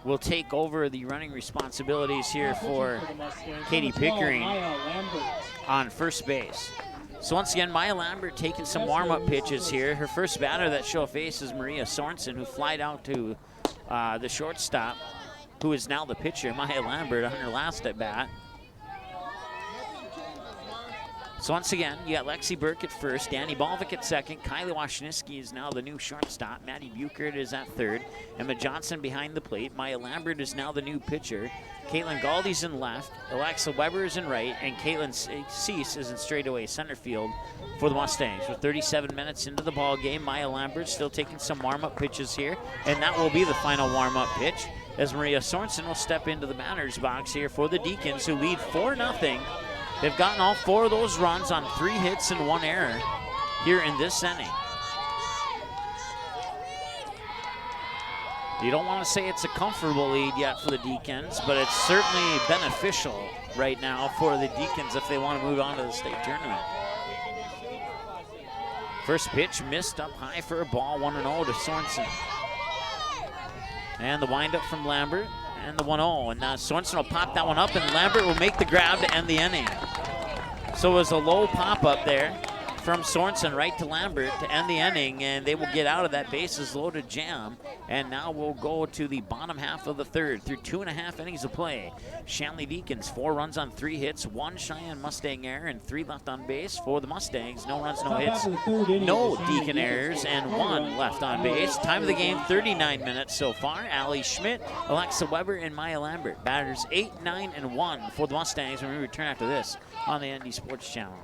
will take over the running responsibilities here for Katie Pickering on first base. So once again, Maya Lambert taking some warm-up pitches here. Her first batter that she'll face is Maria Sorensen, who flied out to the shortstop, who is now the pitcher, Maya Lambert, on her last at bat. So once again, you got Lexi Burke at first, Danny Balvick at second, Kylie Washniski is now the new shortstop, Maddie Buchert is at third, Emma Johnson behind the plate, Maya Lambert is now the new pitcher, Caitlin Galdy's in left, Alexa Weber is in right, and Caitlin Cease is in straightaway center field for the Mustangs. With 37 minutes into the ball game, Maya Lambert still taking some warm-up pitches here, and that will be the final warm-up pitch as Maria Sorensen will step into the batter's box here for the Deacons, who lead 4-0. They've gotten all 4 of those runs on 3 hits and 1 error here in this inning. You don't want to say it's a comfortable lead yet for the Deacons, but it's certainly beneficial right now for the Deacons if they want to move on to the state tournament. First pitch missed up high for a ball, 1-0 to Sorensen. And the windup from Lambert. And the 1-0, and now Sorensen will pop that one up, and Lambert will make the grab to end the inning. So it was a low pop-up there from Sorensen right to Lambert to end the inning, and they will get out of that bases-loaded jam. And now we'll go to the bottom half of the third through 2.5 innings of play. Shanley Deacons, 4 runs on 3 hits, 1 Cheyenne Mustang error, and 3 left on base for the Mustangs. No runs, no hits, no Deacon errors, and 1 left on base. Time of the game, 39 minutes so far. Allie Schmidt, Alexa Weber, and Maya Lambert. Batters 8, 9, and 1 for the Mustangs when we return after this on the ND Sports Channel.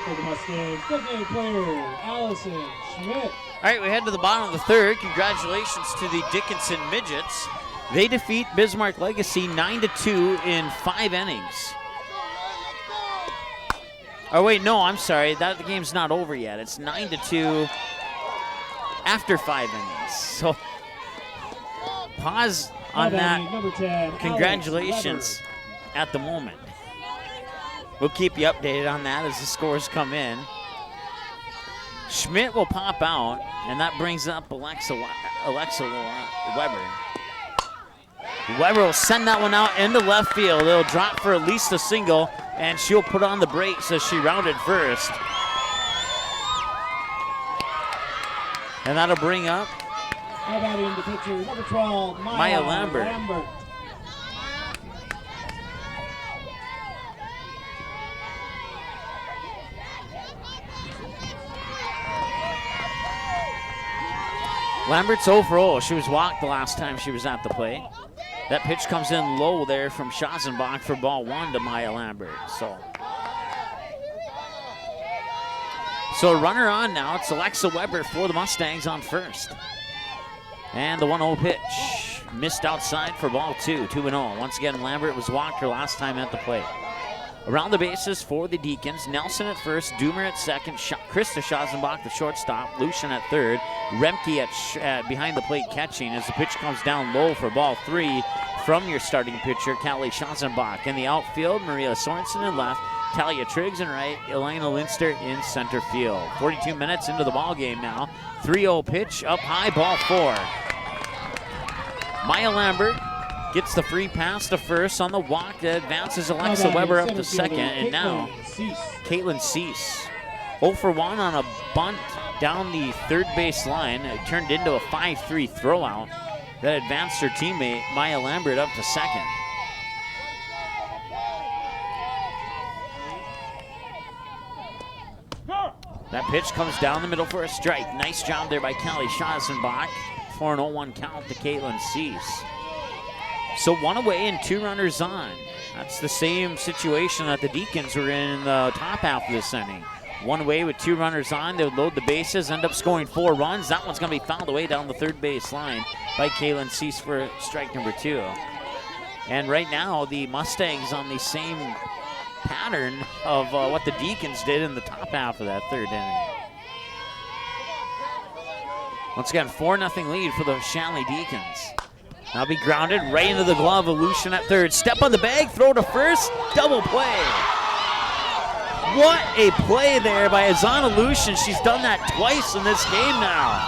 For the Mustangs, designated player Allison Schmidt. All right, we head to the bottom of the third. Congratulations to the Dickinson Midgets. They defeat Bismarck Legacy 9-2 in 5 innings. Oh, wait, no, I'm sorry. The game's not over yet. It's 9-2 after 5 innings. So pause on that. Number 10, Congratulations at the moment. We'll keep you updated on that as the scores come in. Schmidt will pop out, and that brings up Alexa Weber. Weber will send that one out into left field. It'll drop for at least a single, and she'll put on the brakes as she rounded first. And that'll bring up How about in the pitcher, number 12, Maya Lambert. Lambert's 0 for 0. She was walked the last time she was at the plate. That pitch comes in low there from Schazenbach for ball 1 to Maya Lambert. So a runner on now. It's Alexa Weber for the Mustangs on first. And the 1-0 pitch missed outside for ball 2, 2-0. Once again, Lambert was walked her last time at the plate. Around the bases for the Deacons, Nelson at first, Doomer at second, Krista Schazenbach, the shortstop, Lucian at third, Remke at behind the plate catching as the pitch comes down low for ball 3 from your starting pitcher, Callie Schazenbach. In the outfield, Maria Sorensen in left, Talia Triggs in right, Elena Linster in center field. 42 minutes into the ball game now. 3-0 pitch, up high, ball 4. Maya Lambert gets the free pass to first on the walk that advances Alexa Weber up to second. And now, Caitlin Cease. 0 for 1 on a bunt down the third base line. It turned into a 5-3 throwout that advanced her teammate, Maya Lambert, up to second. That pitch comes down the middle for a strike. Nice job there by Callie Schazenbach for an 0-1 count to Caitlin Cease. So 1 away and 2 runners on. That's the same situation that the Deacons were in the top half of this inning. 1 away with 2 runners on. They would load the bases, end up scoring 4 runs. That one's going to be fouled away down the third base line by Caitlin Cease for strike number 2. And right now, the Mustangs on the same pattern of what the Deacons did in the top half of that third inning. Once again, 4-0 lead for the Shanley Deacons. Now be grounded right into the glove of Lucian at third. Step on the bag, throw to first, double play. What a play there by Azana Lucian. She's done that twice in this game now.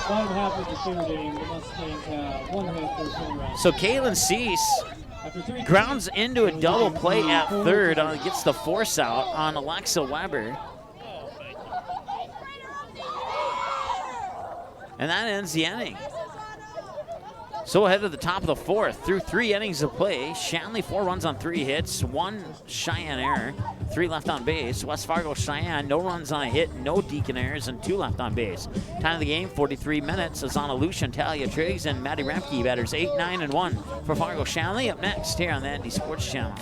Bottom half of the third inning, the Mustangs have 1 hit, 13 runs. So Caitlin Cease grounds into a double play at third, gets the force out on Alexa Weber. And that ends the inning. So ahead to the top of the 4th, through 3 innings of play, Shanley 4 runs on 3 hits, 1 Sheyenne error, 3 left on base. West Fargo Sheyenne, no runs on a hit, no Deacon errors, and 2 left on base. Time of the game, 43 minutes. Azana Lucian, Talia Triggs, and Maddie Remke, batters 8, 9, and 1 for Fargo Shanley. Up next here on the ND Sports Channel.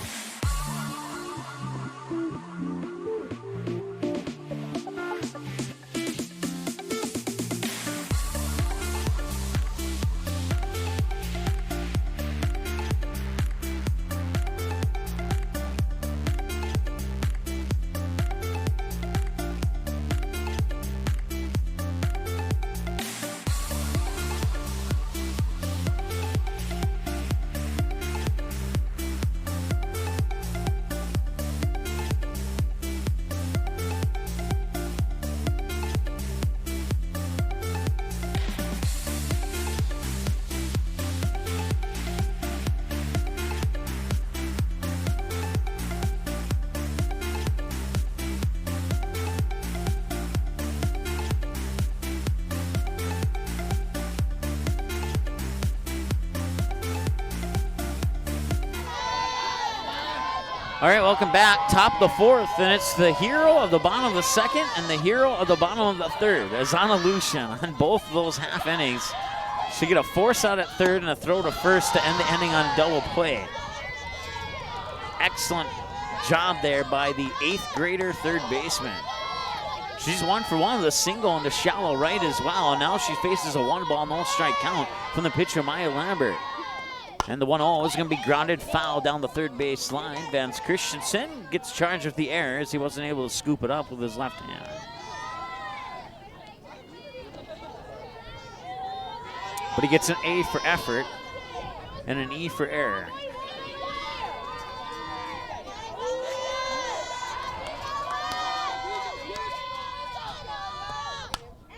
All right, welcome back. Top of the 4th, and it's the hero of the bottom of the 2nd and the hero of the bottom of the 3rd, Azana Lucian, on both of those half innings. She get a force out at 3rd and a throw to 1st to end the inning on double play. Excellent job there by the 8th grader third baseman. She's 1 for 1 with a single into shallow right as well, and now she faces a 1-ball, no strike count from the pitcher, Maya Lambert. And the 1-0 is going to be grounded foul down the third base line. Vance Christensen gets charged with the error as he wasn't able to scoop it up with his left hand. But he gets an A for effort and an E for error.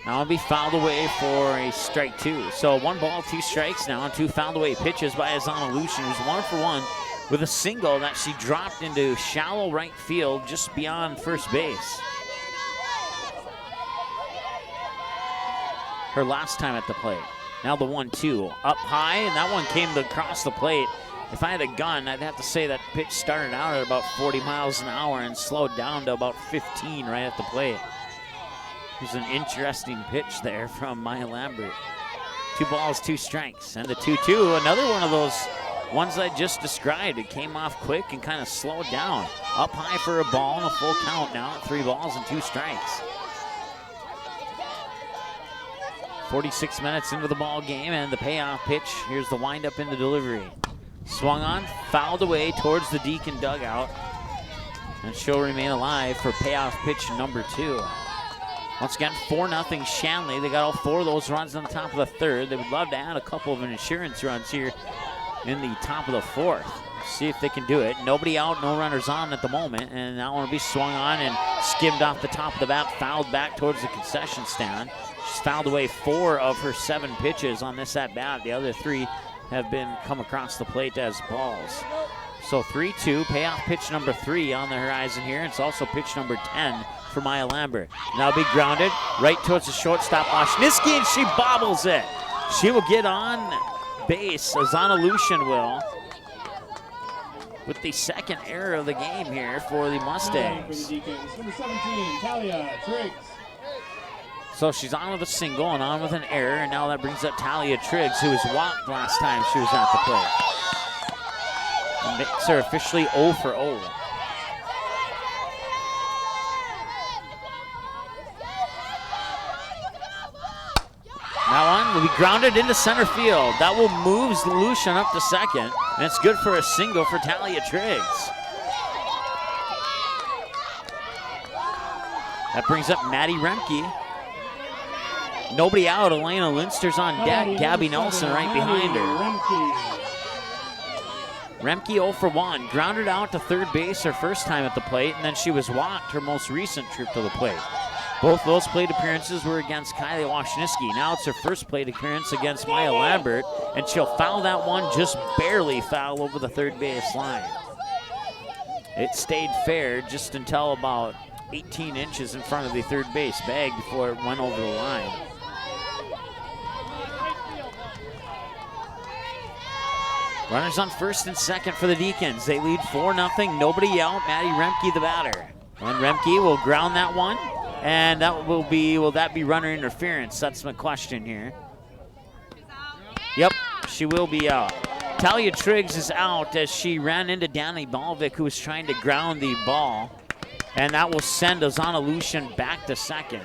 Now it'll be fouled away for a strike 2. So 1 ball, 2 strikes now, and 2 fouled away pitches by Azana Lucian, who's 1 for 1 with a single that she dropped into shallow right field just beyond first base. Her last time at the plate. Now the 1-2 up high, and that one came across the plate. If I had a gun, I'd have to say that pitch started out at about 40 miles an hour and slowed down to about 15 right at the plate. It was an interesting pitch there from Maya Lambert. 2 balls, 2 strikes, and the 2-2, another one of those ones I just described. It came off quick and kind of slowed down. Up high for a ball and a full count now at 3 balls and 2 strikes. 46 minutes into the ball game, and the payoff pitch. Here's the windup in the delivery. Swung on, fouled away towards the Deacon dugout, and she'll remain alive for payoff pitch number 2. Once again, 4-0 Shanley. They got all 4 of those runs on the top of the 3rd. They would love to add a couple of insurance runs here in the top of the 4th. See if they can do it. Nobody out, no runners on at the moment, and that one will be swung on and skimmed off the top of the bat, fouled back towards the concession stand. She's fouled away 4 of her 7 pitches on this at bat. The other 3 have been come across the plate as balls. So 3-2, payoff pitch number 3 on the horizon here. It's also pitch number 10 for Maya Lambert. Now be grounded right towards the shortstop, Washniski, and she bobbles it. She will get on base, Azana Lucian will, with the 2nd error of the game here for the Mustangs. For the Deacons, number 17, Talia Triggs. So she's on with a single and on with an error, and now that brings up Talia Triggs, who was walked last time she was at the plate. And makes her officially 0 for 0. That one will be grounded into center field. That will move Lucian up to 2nd, and it's good for a single for Talia Triggs. That brings up Maddie Remke. Nobody out. Elena Linster's on deck. Gabby Nelson right behind her. Remke 0 for 1. Grounded out to 3rd base her first time at the plate, and then she was walked her most recent trip to the plate. Both those plate appearances were against Kylie Washniski. Now it's her first plate appearance against Maya Lambert, and she'll foul that one, just barely foul over the 3rd base line. It stayed fair just until about 18 inches in front of the 3rd base bag before it went over the line. Runners on 1st and 2nd for the Deacons. They lead 4-0. Nobody out. Maddie Remke the batter. And Remke will ground that one. And that will that be runner interference? That's my question here. Yep, she will be out. Talia Triggs is out as she ran into Danny Balvick, who was trying to ground the ball. And that will send Azana Lucian back to 2nd.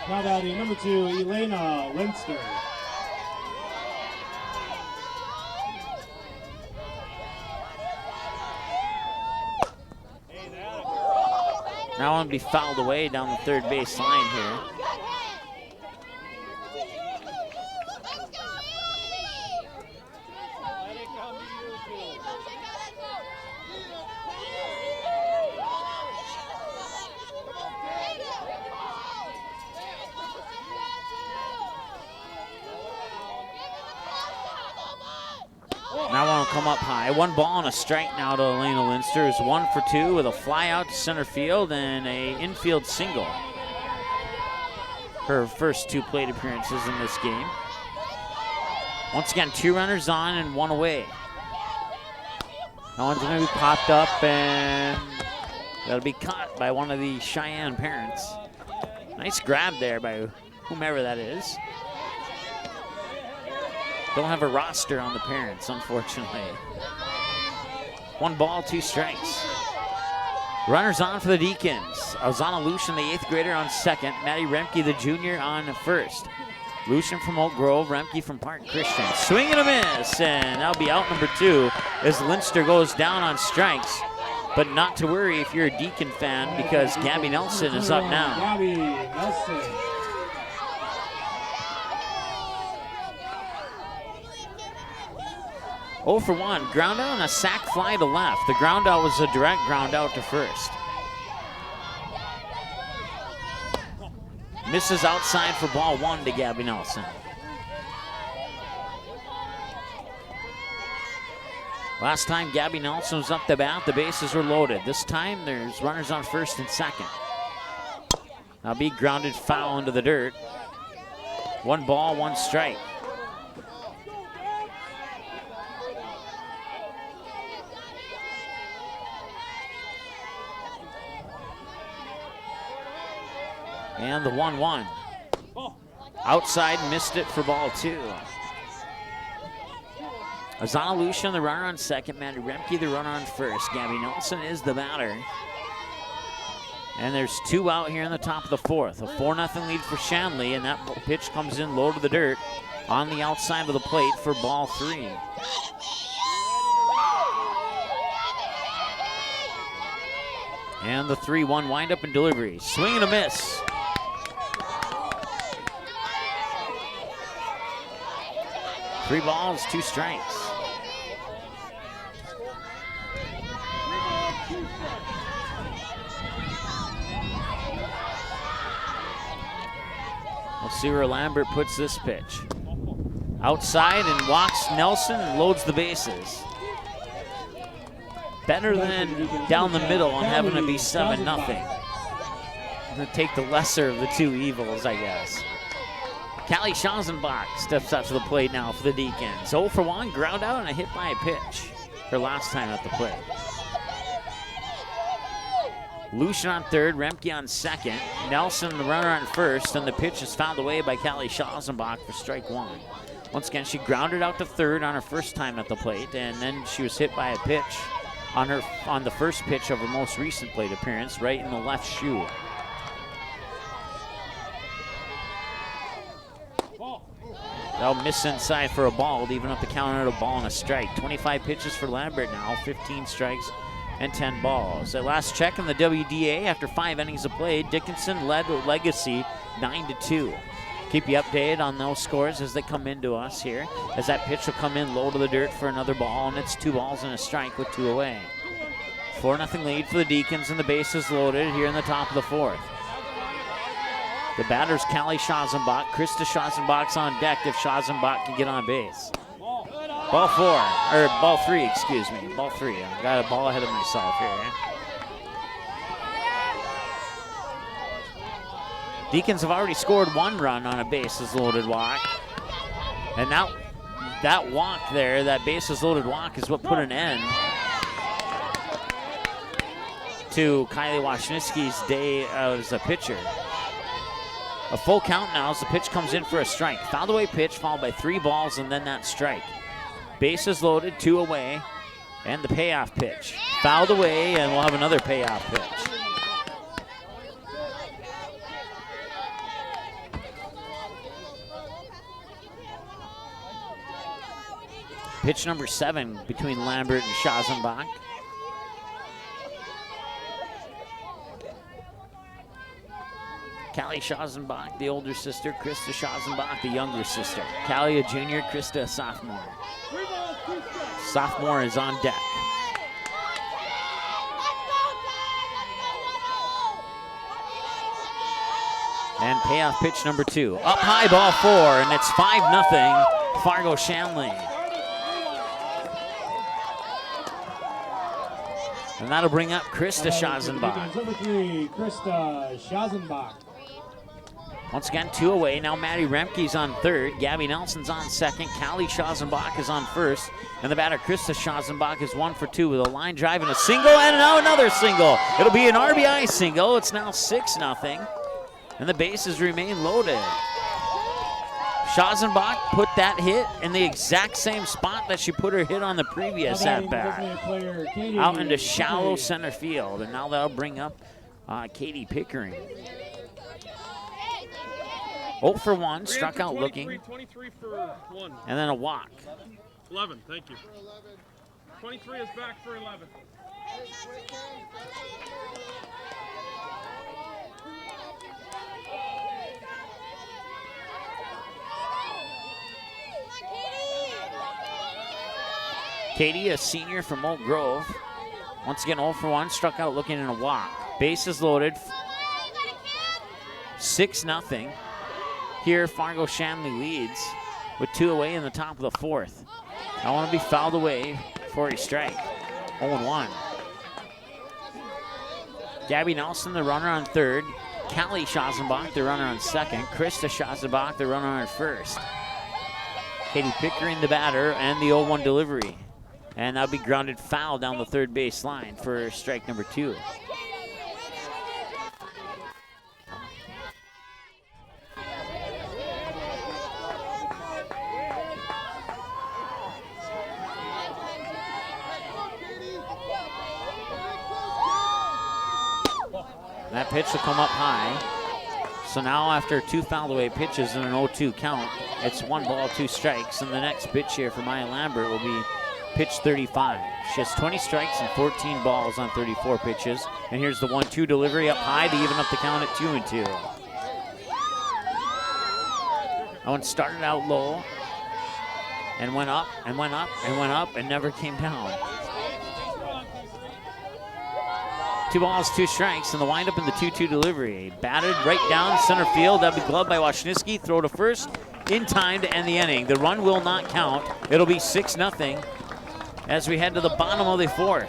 Now batting number 2, Elena Linster. Now I'm going to be fouled away down the 3rd base line here. Now one will come up high. 1 ball and a strike now to Elena Linster. Is 1 for 2 with a fly out to center field and a infield single. Her first 2 plate appearances in this game. Once again, 2 runners on and 1 away. That one's going to be popped up, and that'll be caught by one of the Sheyenne parents. Nice grab there by whomever that is. Don't have a roster on the parents, unfortunately. 1 ball, 2 strikes. Runners on for the Deacons. Ozana Lucian, the 8th grader, on second. Maddie Remke, the junior, on first. Lucian from Oak Grove, Remke from Park Christian. Swing and a miss, and that'll be out number 2 as Linster goes down on strikes. But not to worry if you're a Deacon fan, because Gabby Nelson is up now. Gabby Nelson. Oh for 1, ground out and a sac fly to left. The ground out was a direct ground out to first. Misses outside for ball 1 to Gabby Nelson. Last time Gabby Nelson was up the bat, the bases were loaded. This time there's runners on first and second. Now be grounded foul into the dirt. 1 ball, 1 strike. And the 1-1. Outside, missed it for ball 2. Ozana Lucian, the runner on second. Maddie Remke, the runner on first. Gabby Nelson is the batter. And there's 2 out here in the top of the 4th. A 4-0 lead for Shanley, and that pitch comes in low to the dirt on the outside of the plate for ball 3. And the 3-1 windup and delivery. Swing and a miss. Three balls, 2 strikes. We'll see where Lambert puts this pitch. Outside and walks Nelson and loads the bases. Better than down the middle and having to be 7-0. I'm going to take the lesser of the 2 evils, I guess. Callie Schausenbach steps up to the plate now for the Deacons. 0 for 1, ground out and a hit by a pitch. Her last time at the plate. Lucian on third, Remke on second. Nelson, the runner, on first, and the pitch is fouled away by Callie Schausenbach for strike 1. Once again, she grounded out to third on her first time at the plate, and then she was hit by a pitch on the first pitch of her most recent plate appearance, right in the left shoe. They'll miss inside for a ball to even up the count at a ball and a strike. 25 pitches for Lambert now, 15 strikes and 10 balls. At last check in the WDA, after 5 innings of play, Dickinson led Legacy 9-2. Keep you updated on those scores as they come into us here, as that pitch will come in low to the dirt for another ball, and it's 2 balls and a strike with 2 away. 4-0 lead for the Deacons, and the bases loaded here in the top of the 4th. The batter's Callie Schausenbach. Krista Schausenbach's on deck if Schausenbach can get on base. Ball 4, or ball 3, excuse me. Ball 3. I got a ball ahead of myself here. Deacons have already scored 1 run on a bases loaded walk. And now that walk there, that bases loaded walk, is what put an end to Kylie Washniewski's day as a pitcher. A full count now as the pitch comes in for a strike. Fouled away pitch followed by 3 balls and then that strike. Bases loaded, 2 away, and the payoff pitch. Fouled away, and we'll have another payoff pitch. Pitch number 7 between Lambert and Schausenbach. Callie Schausenbach, the older sister. Krista Schausenbach, the younger sister. Callie, a junior. Krista, a sophomore. Sophomore is on deck. And payoff pitch number 2. Up high, ball 4, and it's 5-0 Fargo Shanley. And that'll bring up Krista Schausenbach. Number 3, Krista Schausenbach. Once again, 2 away. Now Maddie Remke's on third. Gabby Nelson's on second. Callie Schausenbach is on first. And the batter, Krista Schausenbach, is 1 for 2 with a line drive and a single, and now another single. It'll be an RBI single. It's now 6-0. And the bases remain loaded. Schazenbach put that hit in the exact same spot that she put her hit on the previous at-bat. Out into shallow center field, and now that'll bring up Katie Pickering. 0 for 1, struck out looking. 23 for 1. And then a walk. 11, thank you. 23 is back for 11. Katie, a senior from Oak Grove. Once again, 0 for 1, struck out looking in a walk. Bases loaded. 6-0. Here, Fargo Shanley leads with 2 away in the top of the 4th. I want to be fouled away for a strike. 0-1. Gabby Nelson, the runner on third. Callie Schazenbach, the runner on second. Krista Schazenbach, the runner on first. Katie Pickering, the batter, and the 0-1 delivery. And that'll be grounded foul down the third base line for strike number 2. That pitch will come up high. So now after 2 fouled away pitches and an 0-2 count, it's 1 ball, 2 strikes. And the next pitch here for Maya Lambert will be pitch 35. She has 20 strikes and 14 balls on 34 pitches. And here's the 1-2 delivery up high to even up the count at 2-2. That one started out low and went up and went up and went up and never came down. 2 balls, 2 strikes, and the windup in the 2-2 delivery. Batted right down center field. That'll be gloved by Washniewski. Throw to first in time to end the inning. The run will not count. It'll be 6-0 as we head to the bottom of the 4th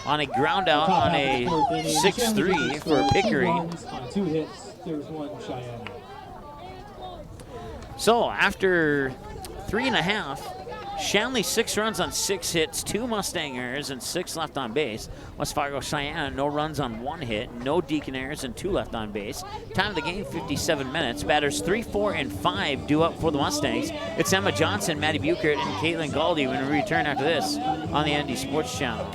on a ground out on a 6-3 for Pickering. On 2 hits, there's 1 Sheyenne. So after 3.5, Shanley 6 runs on 6 hits, 2 Mustang errors, and 6 left on base. West Fargo Cheyenne, no runs on 1 hit, no Deacon errors, and 2 left on base. Time of the game, 57 minutes. Batters 3, 4, and 5 due up for the Mustangs. It's Emma Johnson, Maddie Buchert, and Caitlin Galdi when we return after this on the ND Sports Channel.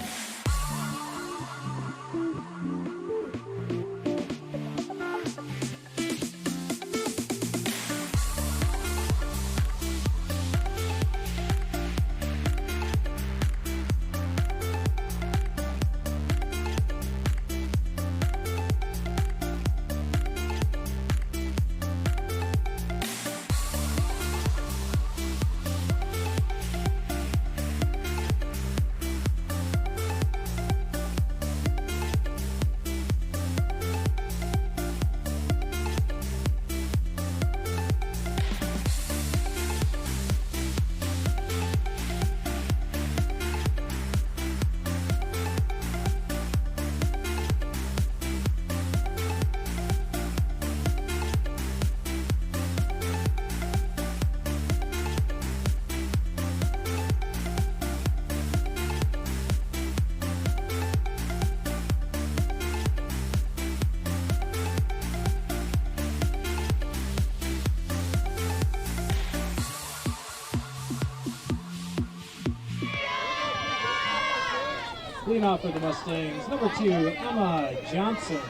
Leading off for the Mustangs, number 2, Emma Johnson.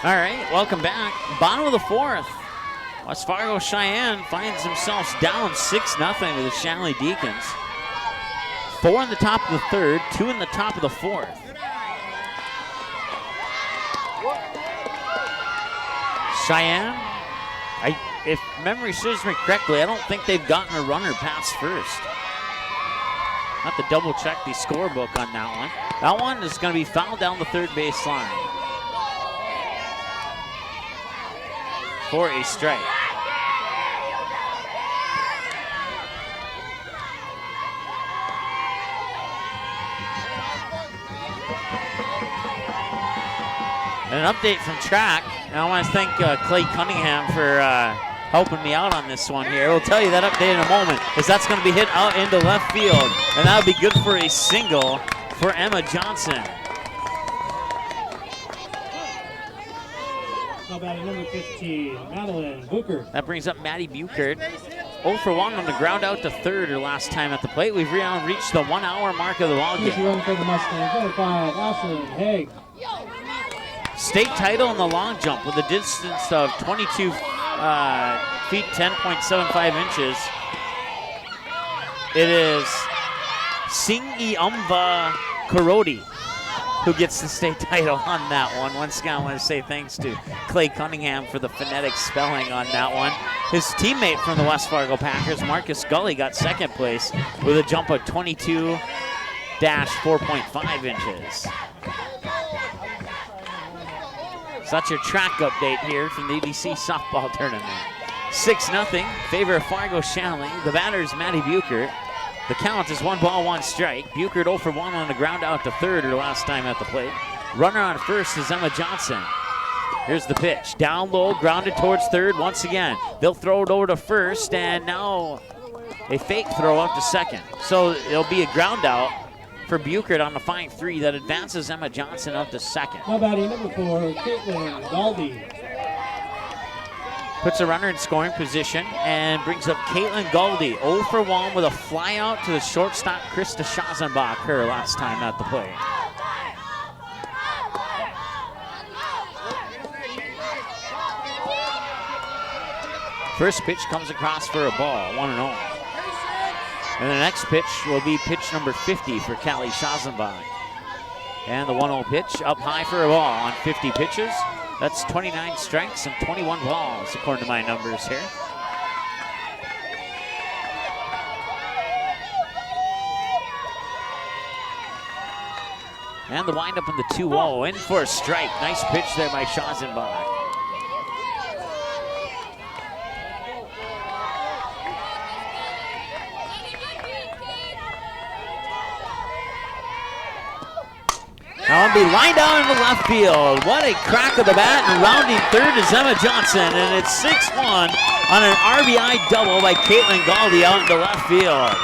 All right, welcome back. Bottom of the 4th. West Fargo Cheyenne finds themselves down 6-0 to the Shanley Deacons. 4 in the top of the 3rd, 2 in the top of the 4th. Cheyenne, if memory serves me correctly, I don't think they've gotten a runner past first. I have to double check the scorebook on that one. That one is going to be fouled down the third base line for a strike. And an update from track, and I want to thank Clay Cunningham for helping me out on this one here. We'll tell you that update in a moment, as that's going to be hit out into left field, and that would be good for a single for Emma Johnson. How about number 15, Madeline Booker? That brings up Maddie Buchert 0 for 1 on the ground out to third her last time at the plate. We've now reached the 1 hour mark of the ball Here's game. the run for the Mustangs. Number 5, Ashlyn Haig. State title in the long jump with a distance of 22 feet 10.75 inches. It is Singiumva Karodi who gets the state title on that one. Once again, I want to say thanks to Clay Cunningham for the phonetic spelling on that one. His teammate from the West Fargo Packers, Marcus Gully, got second place with a jump of 22-4.5 inches. So that's your track update here from the EDC softball tournament. 6-0, favor of Fargo Shanley. The batter is Maddie Buchert. The count is 1 ball, 1 strike. Buchert 0 for 1 on the ground out to third her last time at the plate. Runner on first is Emma Johnson. Here's the pitch. Down low, grounded towards third once again. They'll throw it over to first, and now a fake throw up to second. So it'll be a ground out for Buchert on the fine 3 that advances Emma Johnson up to second. Now batting number 4, Caitlin Galdi. Puts a runner in scoring position and brings up Caitlin Galdi. 0 for 1 with a fly out to the shortstop, Krista Schazenbach, her last time at the plate. First pitch comes across for a ball, 1-0. And the next pitch will be pitch number 50 for Callie Schazenbach. And the 1-0 pitch up high for a ball on 50 pitches. That's 29 strikes and 21 balls, according to my numbers here. And the windup in the 2-0, in for a strike. Nice pitch there by Schazenbach. Now it'll be lined down into left field. What a crack of the bat, and rounding third is Emma Johnson, and it's 6-1 on an RBI double by Caitlin Galdi out into left field.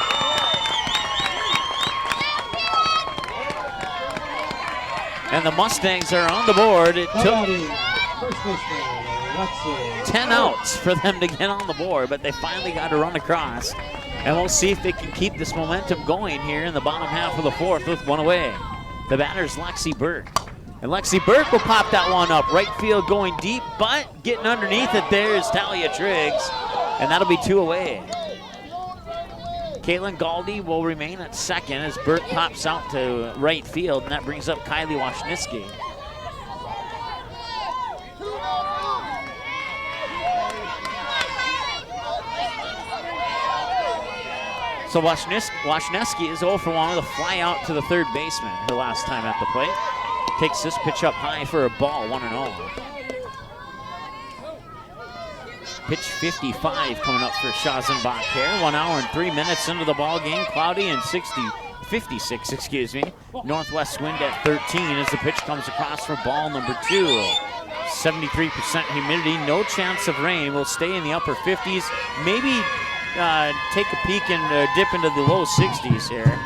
And the Mustangs are on the board. It took 10 outs for them to get on the board, but they finally got a run across. And we'll see if they can keep this momentum going here in the bottom half of the fourth with 1 away. The batter's Lexi Burke. And Lexi Burke will pop that one up. Right field going deep, but getting underneath it there is Talia Triggs. And that'll be 2 away. Caitlin Galdi will remain at second as Burke pops out to right field, and that brings up Kylie Washniski. So Washneski is 0 for 1 with a fly out to the third baseman her last time at the plate. Takes this pitch up high for a ball, 1-0. Pitch 55 coming up for Schazenbach here. 1 hour and 3 minutes into the ball game. Cloudy and 56, excuse me. Northwest wind at 13 as the pitch comes across for ball number 2. 73% humidity, no chance of rain. We'll stay in the upper 50s. Maybe take a peek and dip into the low 60s here.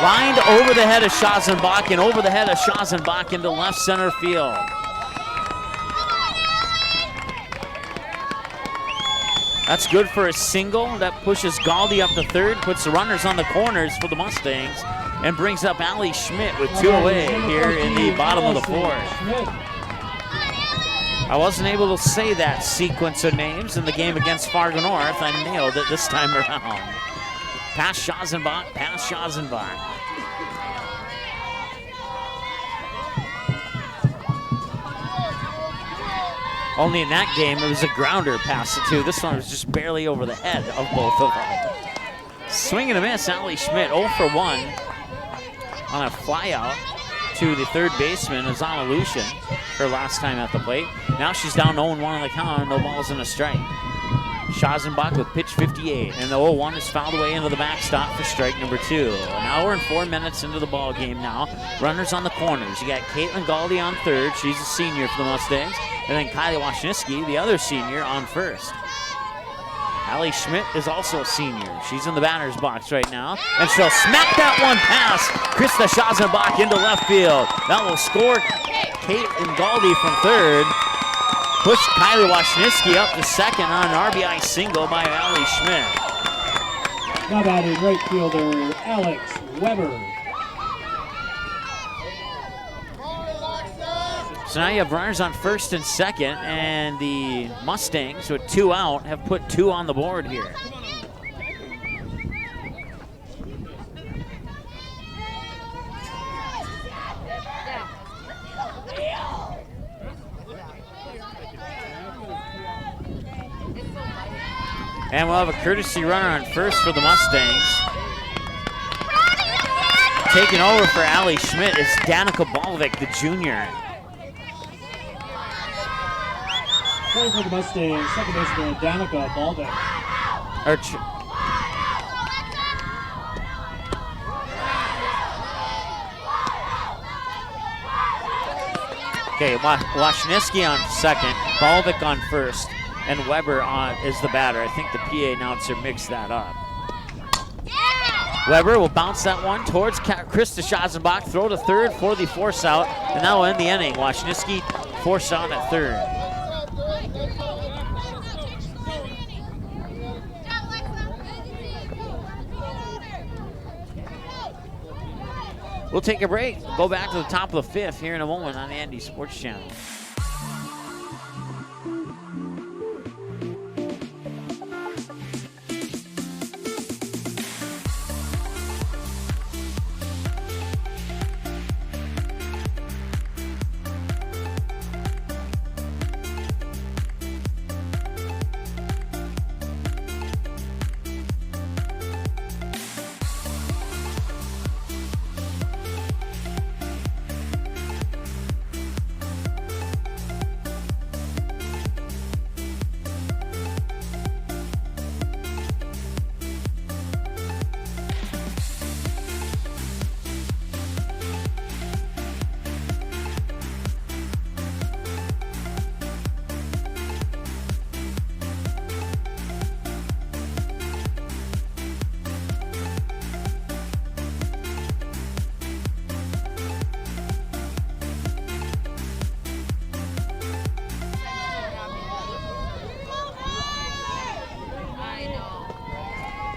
Lined over the head of Schazenbach and over the head of Schazenbach into left center field. That's good for a single. That pushes Galdi up to third, puts the runners on the corners for the Mustangs, and brings up Allie Schmidt with 2 away here in the bottom of the fourth. I wasn't able to say that sequence of names in the game against Fargo North. I nailed it this time around. Past Schazenbach, past Schazenbach. Only in that game, it was a grounder past the two. This one was just barely over the head of both of them. Swing and a miss, Allie Schmidt, 0 for 1 on a flyout to the third baseman, Azana Lucian, her last time at the plate. Now she's down 0-1 on the count, no balls and a strike. Schazenbach with pitch 58, and the 0-1 is fouled away into the backstop for strike number 2. An hour and 4 minutes into the ball game now. Runners on the corners. You got Caitlin Galdi on third. She's a senior for the Mustangs. And then Kylie Washniski, the other senior, on first. Allie Schmidt is also a senior. She's in the batter's box right now. And she'll smack that one past Krista Schazenbach into left field. That will score Caitlin Galdi from third. Pushed Kylie Washniewski up to second on an RBI single by Allie Schmidt. Now batting right fielder Alex Weber. So now you have runners on first and second, and the Mustangs with 2 out have put 2 on the board here. And we'll have a courtesy runner on first for the Mustangs. Taking over for Allie Schmidt is Danica Balvik, the junior. Playing for the Mustangs, second baseman Danica Balvik. Okay, Washniewski on second, Balvik on first, and Weber is the batter. I think the PA announcer mixed that up. Weber will bounce that one towards Krista Schazenbach, throw to third for the force out, and that will end the inning. Washniewski forced out at third. We'll take a break. Go back to the top of the fifth here in a moment on the Andy Sports Channel.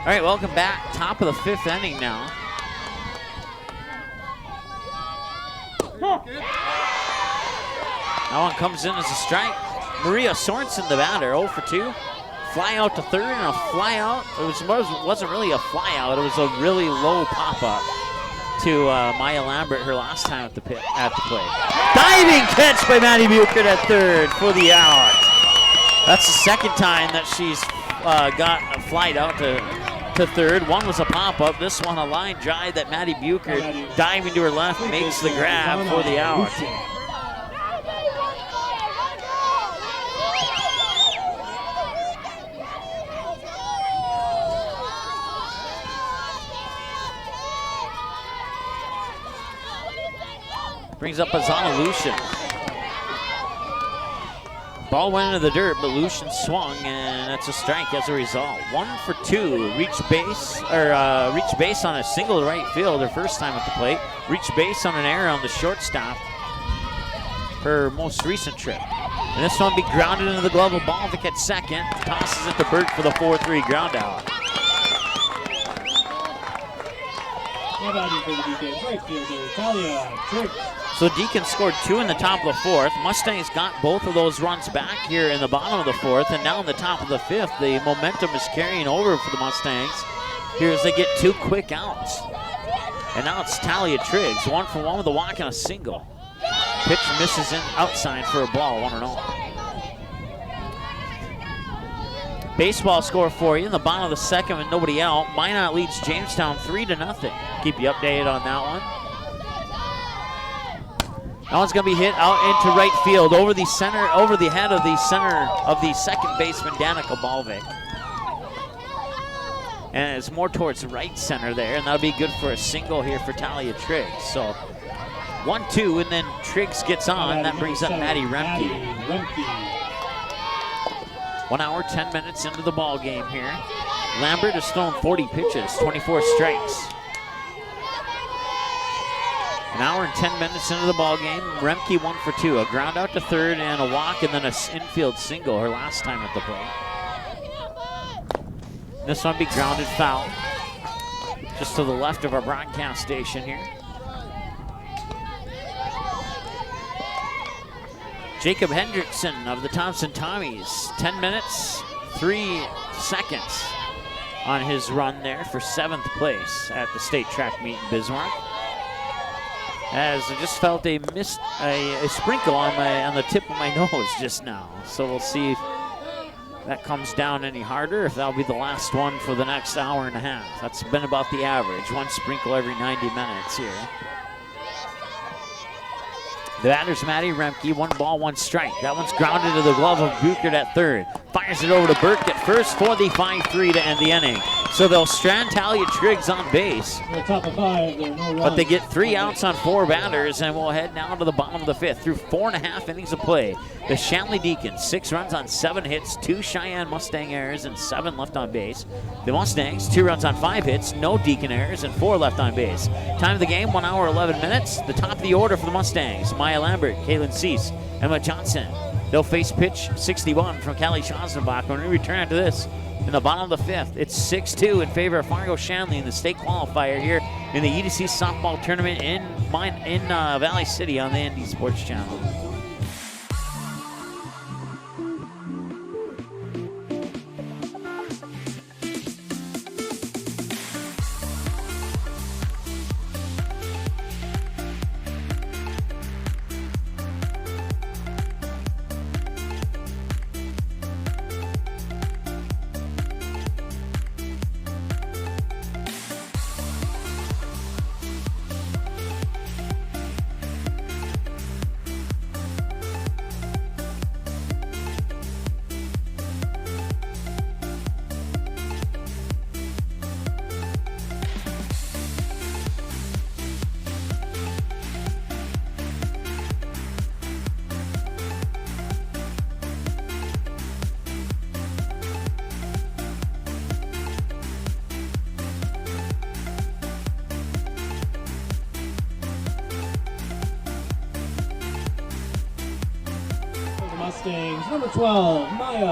All right, welcome back. Top of the fifth inning now. That one comes in as a strike. Maria Sorensen, the batter, 0 for 2. Fly out to third and a fly out. It wasn't really a fly out. It was a really low pop-up to Maya Lambert her last time at the plate. Diving catch by Maddie Buchert at third for the out. That's the second time that she's got a flight out to third. One was a pop-up. This one a line drive that Maddie Buchert diving to her left makes the grab for the out. Brings up Azana Lucian. Ball went into the dirt, but Lucian swung, and that's a strike as a result. 1 for 2. Reach base on a single to right field her first time at the plate. Reach base on an error on the shortstop her most recent trip. And this one be grounded into the glove of Balvik at second. Tosses it to Burt for the 4-3 ground out. Now batting for the Deacons, right fielder Talia Triggs. So Deacons scored 2 in the top of the fourth. Mustangs got both of those runs back here in the bottom of the fourth, and now in the top of the fifth, the momentum is carrying over for the Mustangs here as they get 2 quick outs. And now it's Talia Triggs, 1 for 1 with a walk and a single. Pitch misses in outside for a ball, 1-0. Baseball score for you in the bottom of the second with nobody out. Minot leads Jamestown 3-0. Keep you updated on that one. That one's going to be hit out into right field over the head of the second baseman, Danica Balvik. And it's more towards right center there, and that'll be good for a single here for Talia Triggs. So 1-2, and then Triggs gets on. That brings up Maddie Remke. 1 hour, 10 minutes into the ball game here. Lambert has thrown 40 pitches, 24 strikes. An hour and 10 minutes into the ball game. Remke 1 for 2. A ground out to third and a walk, and then an infield single her last time at the plate. This one be grounded foul. Just to the left of our broadcast station here. Jacob Hendrickson of the Thompson Tommies. 10 minutes, 3 seconds on his run there for 7th place at the state track meet in Bismarck. As I just felt a sprinkle on the tip of my nose just now. So we'll see if that comes down any harder, if that'll be the last one for the next hour and a half. That's been about the average, 1 sprinkle every 90 minutes here. The batter's Matty Remke, 1 ball, 1 strike. That one's grounded to the glove of Buchert at third. Fires it over to Burke at first for the 5-3 to end the inning. So they'll strand Talia Triggs on base. Top of 5, there are no runs. But they get 3 outs on 4 batters, and we'll head now to the bottom of the 5th through 4.5 innings of play. The Shanley Deacons, 6 runs on 7 hits, 2 Cheyenne Mustang errors, and 7 left on base. The Mustangs, 2 runs on 5 hits, no Deacon errors, and 4 left on base. Time of the game, 1 hour, 11 minutes. The top of the order for the Mustangs, Maya Lambert, Kaylin Cease, Emma Johnson. They'll face pitch 61 from Callie Schossenbach when we return after this. In the bottom of the 5th, it's 6-2 in favor of Fargo Shanley in the state qualifier here in the EDC softball tournament in Valley City on the ND Sports Channel. Mustangs, number 12, Maya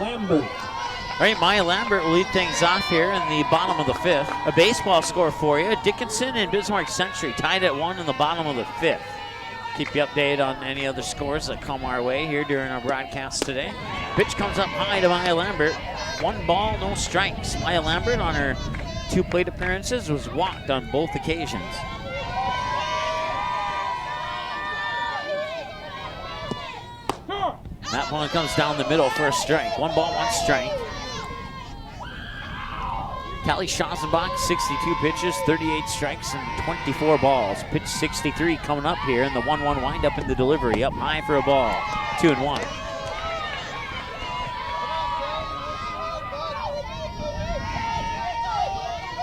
Lambert. All right, Maya Lambert will lead things off here in the bottom of the 5th. A baseball score for you. Dickinson and Bismarck Century tied at 1 in the bottom of the 5th. Keep you updated on any other scores that come our way here during our broadcast today. Pitch comes up high to Maya Lambert. 1 ball, no strikes. Maya Lambert on her 2 plate appearances was walked on both occasions. That one comes down the middle for a strike. 1 ball, 1 strike. Callie Schossenbach, 62 pitches, 38 strikes, and 24 balls. Pitch 63 coming up here, and the 1-1 windup in the delivery. Up high for a ball. 2-1.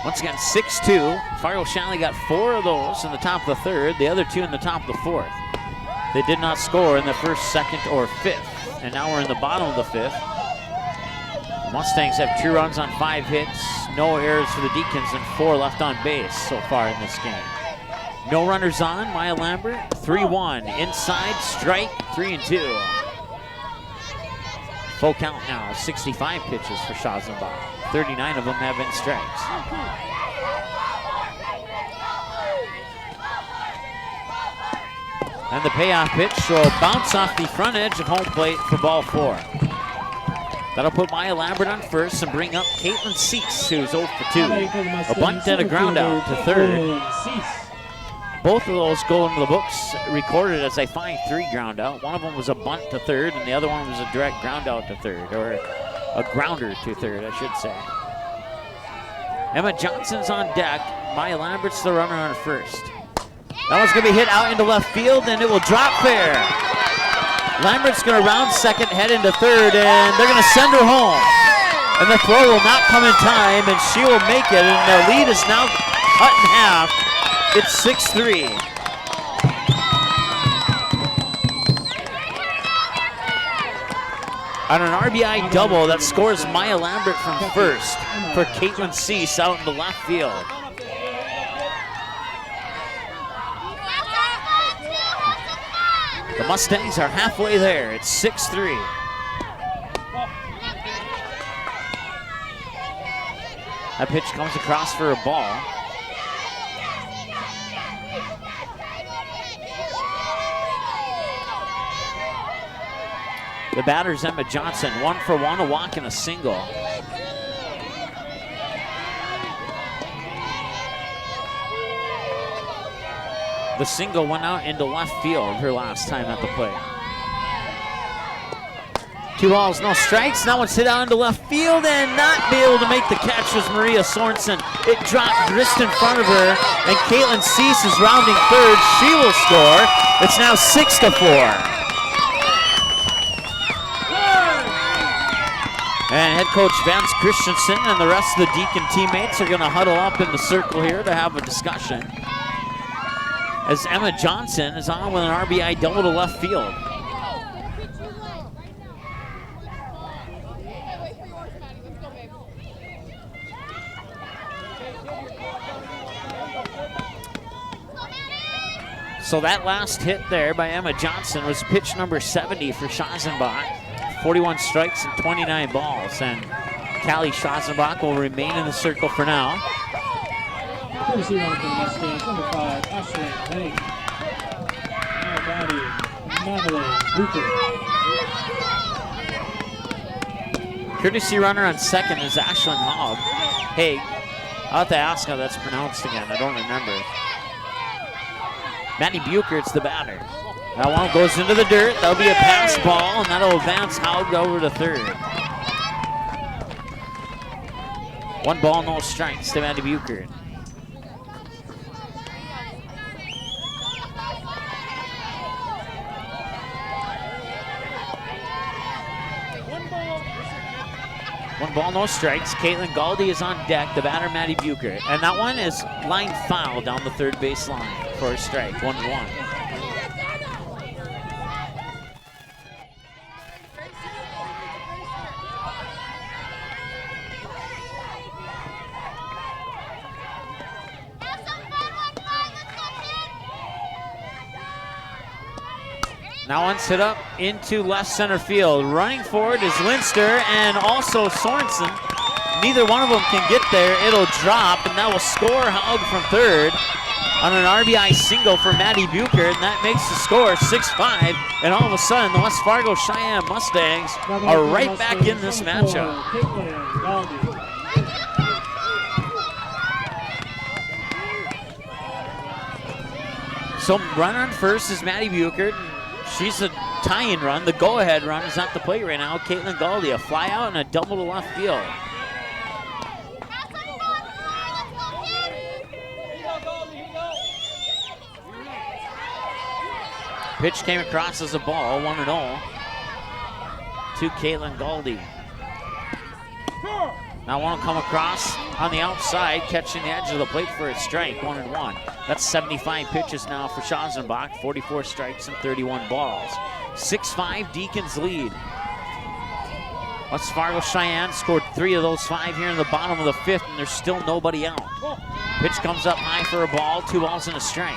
Once again, 6-2. Fargo Shanley got 4 of those in the top of the 3rd, the other 2 in the top of the 4th. They did not score in the 1st, 2nd, or 5th. And now we're in the bottom of the 5th. The Mustangs have 2 runs on 5 hits, no errors for the Deacons, and 4 left on base so far in this game. No runners on, Maya Lambert, 3-1. Inside, strike, 3-2. Full count now, 65 pitches for Schossenbach. 39 of them have been strikes. And the payoff pitch will bounce off the front edge of home plate for ball 4. That'll put Maya Lambert on first and bring up Caitlin Cease, who's 0 for 2. A bunt and a ground out to 3rd. Both of those go into the books recorded as a 5-3 ground out. One of them was a bunt to 3rd, and the other one was a direct ground out to 3rd, or a grounder to 3rd, I should say. Emma Johnson's on deck. Maya Lambert's the runner on first. That one's going to be hit out into left field, and it will drop fair. Lambert's going to round second, head into 3rd, and they're going to send her home. And the throw will not come in time, and she will make it, and the lead is now cut in half. It's 6-3. On an RBI double, that scores Maya Lambert from first for Caitlin Cease out into left field. The Mustangs are halfway there. It's 6-3. That pitch comes across for a ball. The batter's Emma Johnson, 1 for 1, a walk and a single. The single went out into left field her last time at the plate. 2 balls, no strikes. That one's hit out into left field and not be able to make the catch was Maria Sorensen. It dropped just in front of her, and Caitlin Cease is rounding third. She will score. It's now 6-4. And head coach Vance Christensen and the rest of the Deacon teammates are going to huddle up in the circle here to have a discussion, as Emma Johnson is on with an RBI double to left field. So that last hit there by Emma Johnson was pitch number 70 for Schazenbach. 41 strikes and 29 balls, and Callie Schazenbach will remain in the circle for now. Courtesy runner for the Mustangs, number 5, Ashley Henning. Now batting, Madeline Bucher. Courtesy runner on second is Ashlyn Hogg. Hey, I'll have to ask how that's pronounced again. I don't remember. Maddie Buchert's the batter. That one goes into the dirt. That'll be a pass ball, and that'll advance Hogg over to third. 1 ball, no strikes to Maddie Buchert. One ball, no strikes. Caitlin Galdi is on deck, the batter Maddie Buchert. And that one is line foul down the third base line for a strike, 1-1. Now one's hit up into left center field. Running forward is Linster and also Sorensen. Neither one of them can get there. It'll drop, and that will score Hogg from third on an RBI single for Maddie Buchert, and that makes the score 6-5. And all of a sudden, the West Fargo Cheyenne Mustangs are right back in this matchup. So runner on first is Maddie Buchert. She's a tie-in run. The go-ahead run is at the plate right now. Caitlin Galdi, a fly out and a double to left field. Pitch came across as a ball, 1-0 to Caitlin Galdi. Now one will come across on the outside, catching the edge of the plate for a strike, 1-1. That's 75 pitches now for Schazenbach, 44 strikes and 31 balls. 6-5, Deacons lead. West Fargo Cheyenne scored 3 of those 5 here in the bottom of the 5th, and there's still nobody out. Pitch comes up high for a ball, 2 balls and a strike.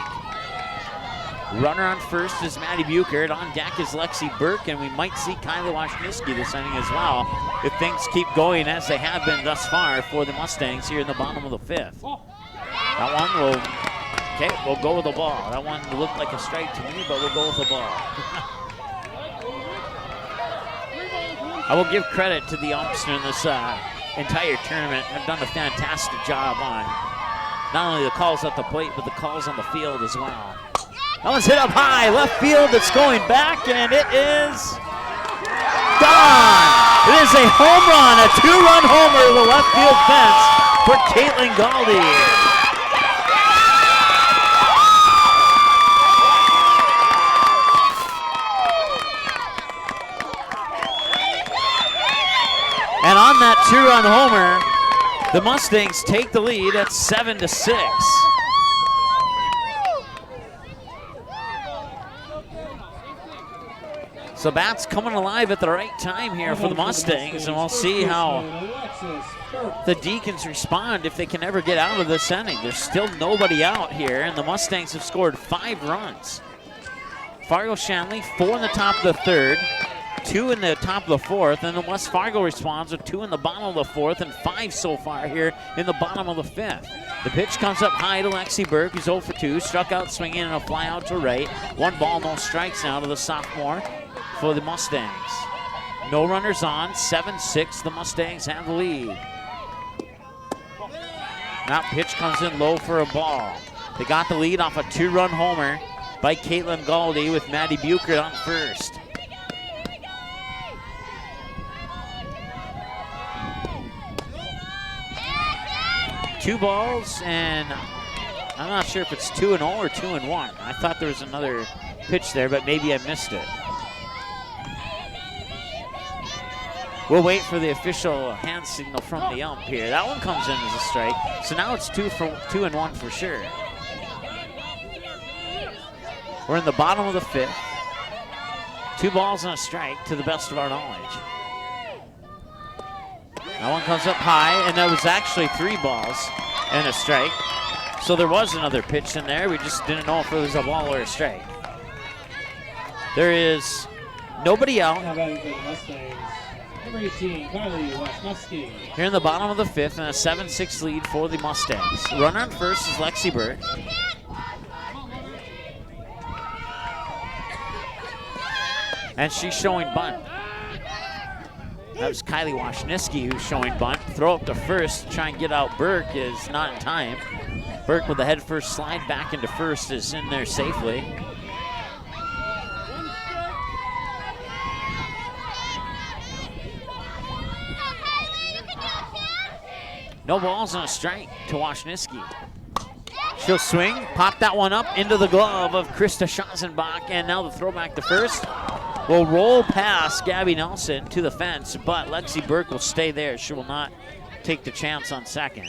Runner on first is Maddie Buchert. On deck is Lexi Burke, and we might see Kylie Washniewski this inning as well if things keep going as they have been thus far for the Mustangs here in the bottom of the 5th. That one will, okay, we'll go with the ball. That one looked like a strike to me, but we'll go with the ball. I will give credit to the umps in this entire tournament. Have done a fantastic job on not only the calls at the plate, but the calls on the field as well. That one's hit up high, left field, it's going back, and it is gone. It is a home run, a 2-run homer to the left field fence for Caitlin Galdi. And on that 2-run homer, the Mustangs take the lead at 7-6. So bats coming alive at the right time here for the Mustangs, and we'll see how the Deacons respond if they can ever get out of this inning. There's still nobody out here, and the Mustangs have scored 5 runs. Fargo Shanley, 4 in the top of the third, 2 in the top of the fourth, and then West Fargo responds with 2 in the bottom of the fourth and 5 so far here in the bottom of the fifth. The pitch comes up high to Lexi Burke, who's 0 for 2, struck out swinging and a fly out to right. 1 ball, no strikes now to the sophomore for the Mustangs. No runners on, 7-6, the Mustangs have the lead. That pitch comes in low for a ball. They got the lead off a 2-run homer by Caitlin Galdi with Maddie Buchert on first. Two balls, and I'm not sure if it's 2-0 or 2-1. I thought there was another pitch there, but maybe I missed it. We'll wait for the official hand signal from the ump here. That one comes in as a strike, so now it's 2-1 for sure. We're in the bottom of the fifth. 2 balls and a strike to the best of our knowledge. That one comes up high, and that was actually 3 balls and a strike. So there was another pitch in there. We just didn't know if it was a ball or a strike. There is nobody out. Now batting for the Mustangs, number 18, Kylie Washnuski. Here in the bottom of the fifth, and a 7-6 lead for the Mustangs. Runner on first is Lexi Burke. And she's showing bunt. That was Kylie Washniski who's showing bunt. Throw up to first to try and get out Burke is not in time. Burke with a head first slide back into first is in there safely. No balls and a strike to Washniski. She'll swing, pop that one up into the glove of Krista Schanzenbach, and now the throwback to first will roll past Gabby Nelson to the fence, but Lexi Burke will stay there. She will not take the chance on second.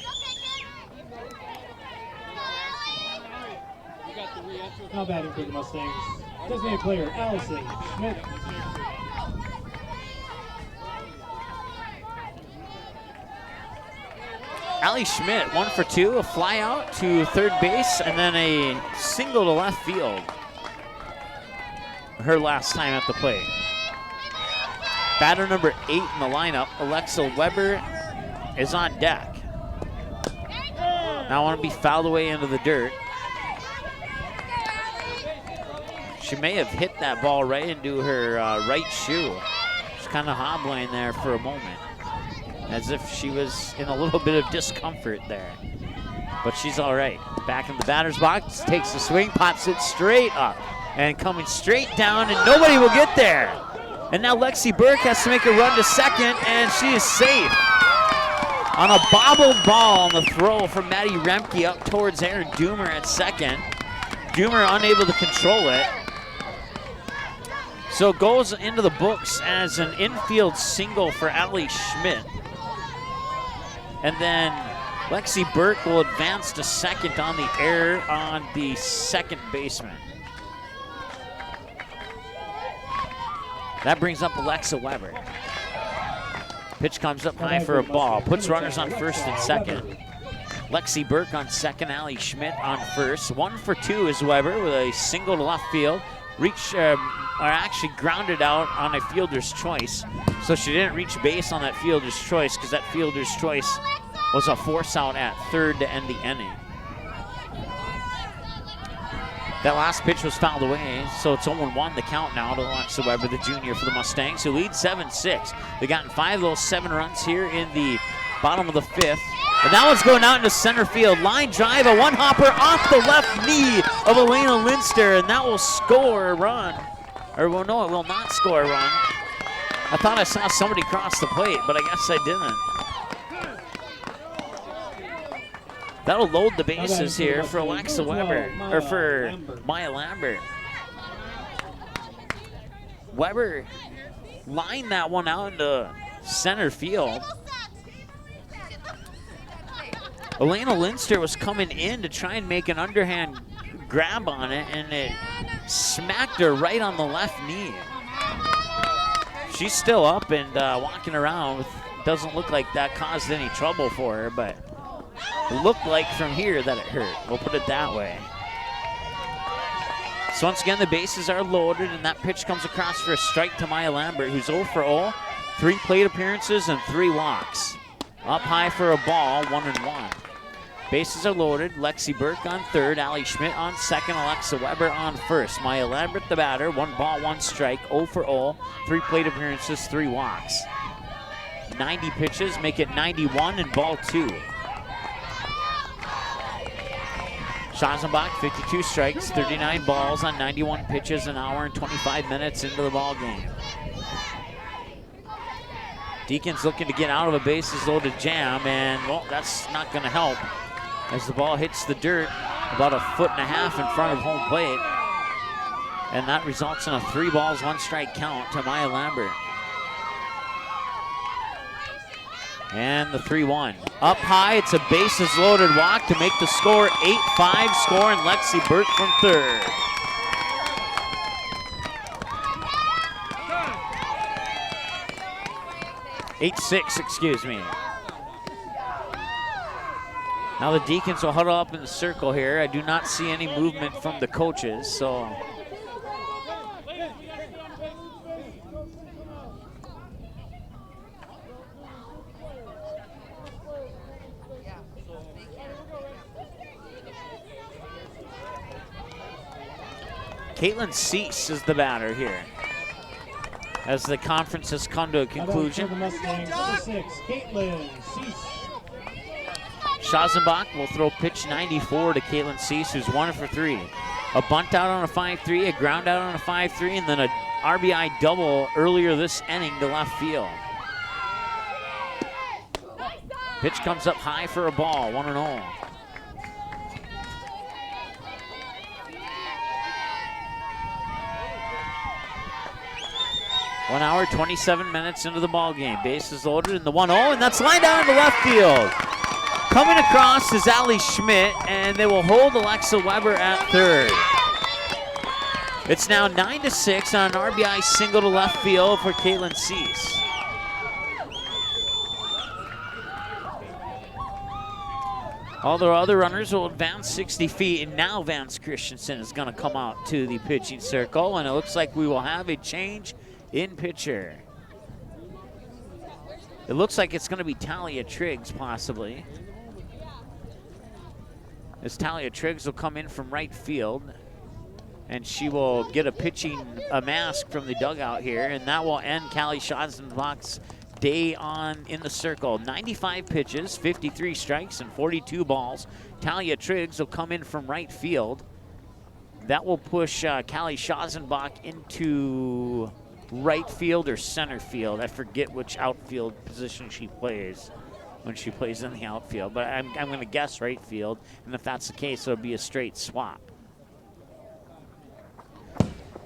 Now batting for the Mustangs, designated player Allison Schmidt. Allie Schmidt, 1 for 2, a fly out to third base, and then a single to left field. Her last time at the plate. Batter number 8 in the lineup, Alexa Weber, is on deck. Now want to be fouled away into the dirt. She may have hit that ball right into her right shoe. She's kind of hobbling there for a moment, as if she was in a little bit of discomfort there. But she's all right. Back in the batter's box, takes the swing, pops it straight up, and coming straight down, and nobody will get there. And now Lexi Burke has to make a run to second, and she is safe. On a bobbled ball on the throw from Maddie Remke up towards Aaron Doomer at second. Doomer unable to control it. So it goes into the books as an infield single for Allie Schmidt. And then Lexi Burke will advance to second on the error on the second baseman. That brings up Alexa Weber. Pitch comes up high for a ball. Puts runners on first and second. Lexi Burke on second, Allie Schmidt on first. 1 for 2 is Weber with a single to left field. Actually grounded out on a fielder's choice. So she didn't reach base on that fielder's choice because that fielder's choice was a force out at third to end the inning. That last pitch was fouled away, so it's 0-1 the count now to Alexa Weber, the junior for the Mustangs, who lead 7-6. They've gotten 5 of those 7 runs here in the bottom of the fifth. And that one's going out into center field. Line drive, a one-hopper off the left knee of Elena Linster, and that will score a run. Or, well, no, it will not score a run. I thought I saw somebody cross the plate, but I guess I didn't. That'll load the bases here for Alexa Weber, or for Maya Lambert. Weber lined that one out into center field. Elena Linster was coming in to try and make an underhand grab on it, and it smacked her right on the left knee. She's still up and walking around. Doesn't look like that caused any trouble for her, but it looked like from here that it hurt. We'll put it that way. So once again, the bases are loaded, and that pitch comes across for a strike to Maya Lambert, who's 0 for 0, 3 plate appearances and 3 walks. Up high for a ball, 1-1. Bases are loaded. Lexi Burke on third, Allie Schmidt on second, Alexa Weber on first. Maya Lambert, the batter, 1 ball, 1 strike, 0 for 0, 3 plate appearances, 3 walks. 90 pitches, make it 91 and ball 2. Schotzenbach, 52 strikes, 39 balls on 91 pitches, an hour and 25 minutes into the ball game. Deacons looking to get out of a bases loaded jam, and well, that's not going to help as the ball hits the dirt about 1.5 feet in front of home plate. And that results in a 3 balls, 1 strike count to Maya Lambert. And the 3-1. Up high, it's a bases loaded walk to make the score 8-5, scoring Lexi Burke from third. (8-6), excuse me. Now the Deacons will huddle up in the circle here. I do not see any movement from the coaches, so. Caitlin Cease is the batter here, as the conference has come to a conclusion. For the Mustangs, number 6, Caitlin Cease. Schotzenbach will throw pitch 94 to Caitlin Cease, who's 1 for 3. A bunt out on a 5-3, a ground out on a 5-3, and then a RBI double earlier this inning to left field. Pitch comes up high for a ball, 1-0. One hour, 27 minutes into the ball game. Bases loaded in the 1-0, and that's lined down to left field. Coming across is Allie Schmidt, and they will hold Alexa Weber at third. It's now 9-6 on an RBI single to left field for Caitlin Cease. All the other runners will advance 60 feet, and now Vance Christensen is going to come out to the pitching circle, and it looks like we will have a change in pitcher. It looks like it's going to be Talia Triggs, possibly. As Talia Triggs will come in from right field, and she will get a mask from the dugout here, and that will end Callie Schotzenbach's day in the circle. 95 pitches, 53 strikes, and 42 balls. Talia Triggs will come in from right field. That will push Callie Schotzenbach into right field or center field. I forget which outfield position she plays when she plays in the outfield, but I'm going to guess right field, and if that's the case, it'll be a straight swap.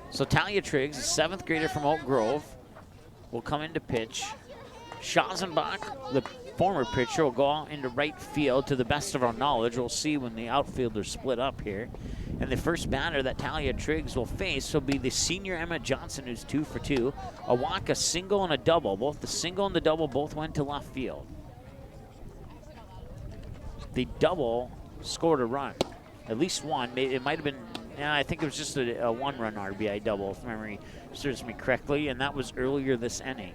So Talia Triggs, a 7th grader from Oak Grove, will come into pitch. Schotzenbach, the former pitcher, will go out into right field. To the best of our knowledge, we'll see when the outfielders split up here. And the first batter that Talia Triggs will face will be the senior Emma Johnson, who's 2 for 2. A walk, a single, and a double. Both the single and the double both went to left field. The double scored a run, at least one. It might have been, I think it was just a 1-run RBI double, if memory serves me correctly, and that was earlier this inning.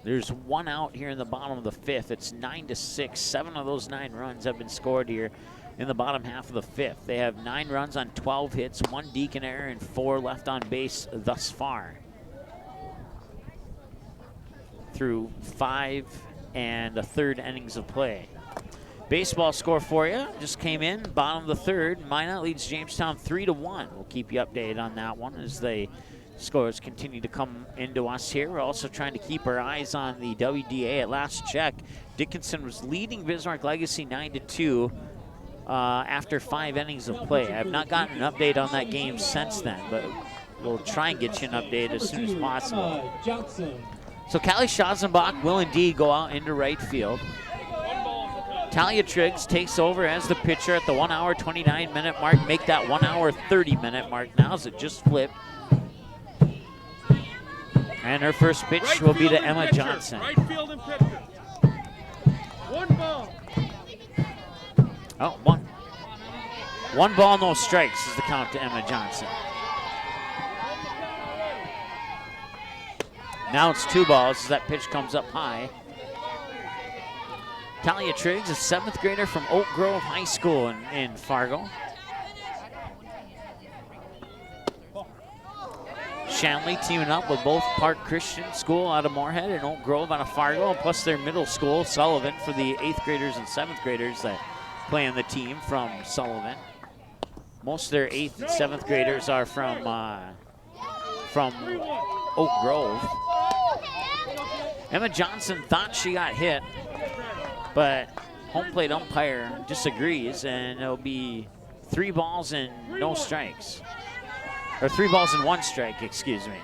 There's 1 out here in the bottom of the 5th. It's 9-6. 7 of those 9 runs have been scored here in the bottom half of the 5th. They have 9 runs on 12 hits, 1 Deacon error, and 4 left on base thus far, through 5 1/3 innings of play. Baseball score for you just came in, bottom of the 3rd. Minot leads Jamestown 3-1. We'll keep you updated on that one as the scores continue to come into us here. We're also trying to keep our eyes on the WDA. At last check, Dickinson was leading Bismarck Legacy 9-2 after 5 innings of play. I've not gotten an update on that game since then, but we'll try and get you an update as soon as possible. So Callie Schotzenbach will indeed go out into right field. Talia Triggs takes over as the pitcher at the 1 hour, 29-minute mark. Make that 1 hour, 30-minute mark now as it just flipped. And her first pitch will be to Emma Johnson. Right field and pitcher. 1 ball. Oh, 1. 1 ball, no strikes is the count to Emma Johnson. Now it's 2 balls as that pitch comes up high. Talia Triggs, a 7th grader from Oak Grove High School in Fargo. Shanley teaming up with both Park Christian School out of Moorhead and Oak Grove out of Fargo, plus their middle school, Sullivan, for the 8th graders and 7th graders that play on the team from Sullivan. Most of their 8th and 7th graders are from Oak Grove. Emma Johnson thought she got hit, but home plate umpire disagrees, and it'll be 3 balls and no strikes. Or 3 balls and 1 strike, excuse me.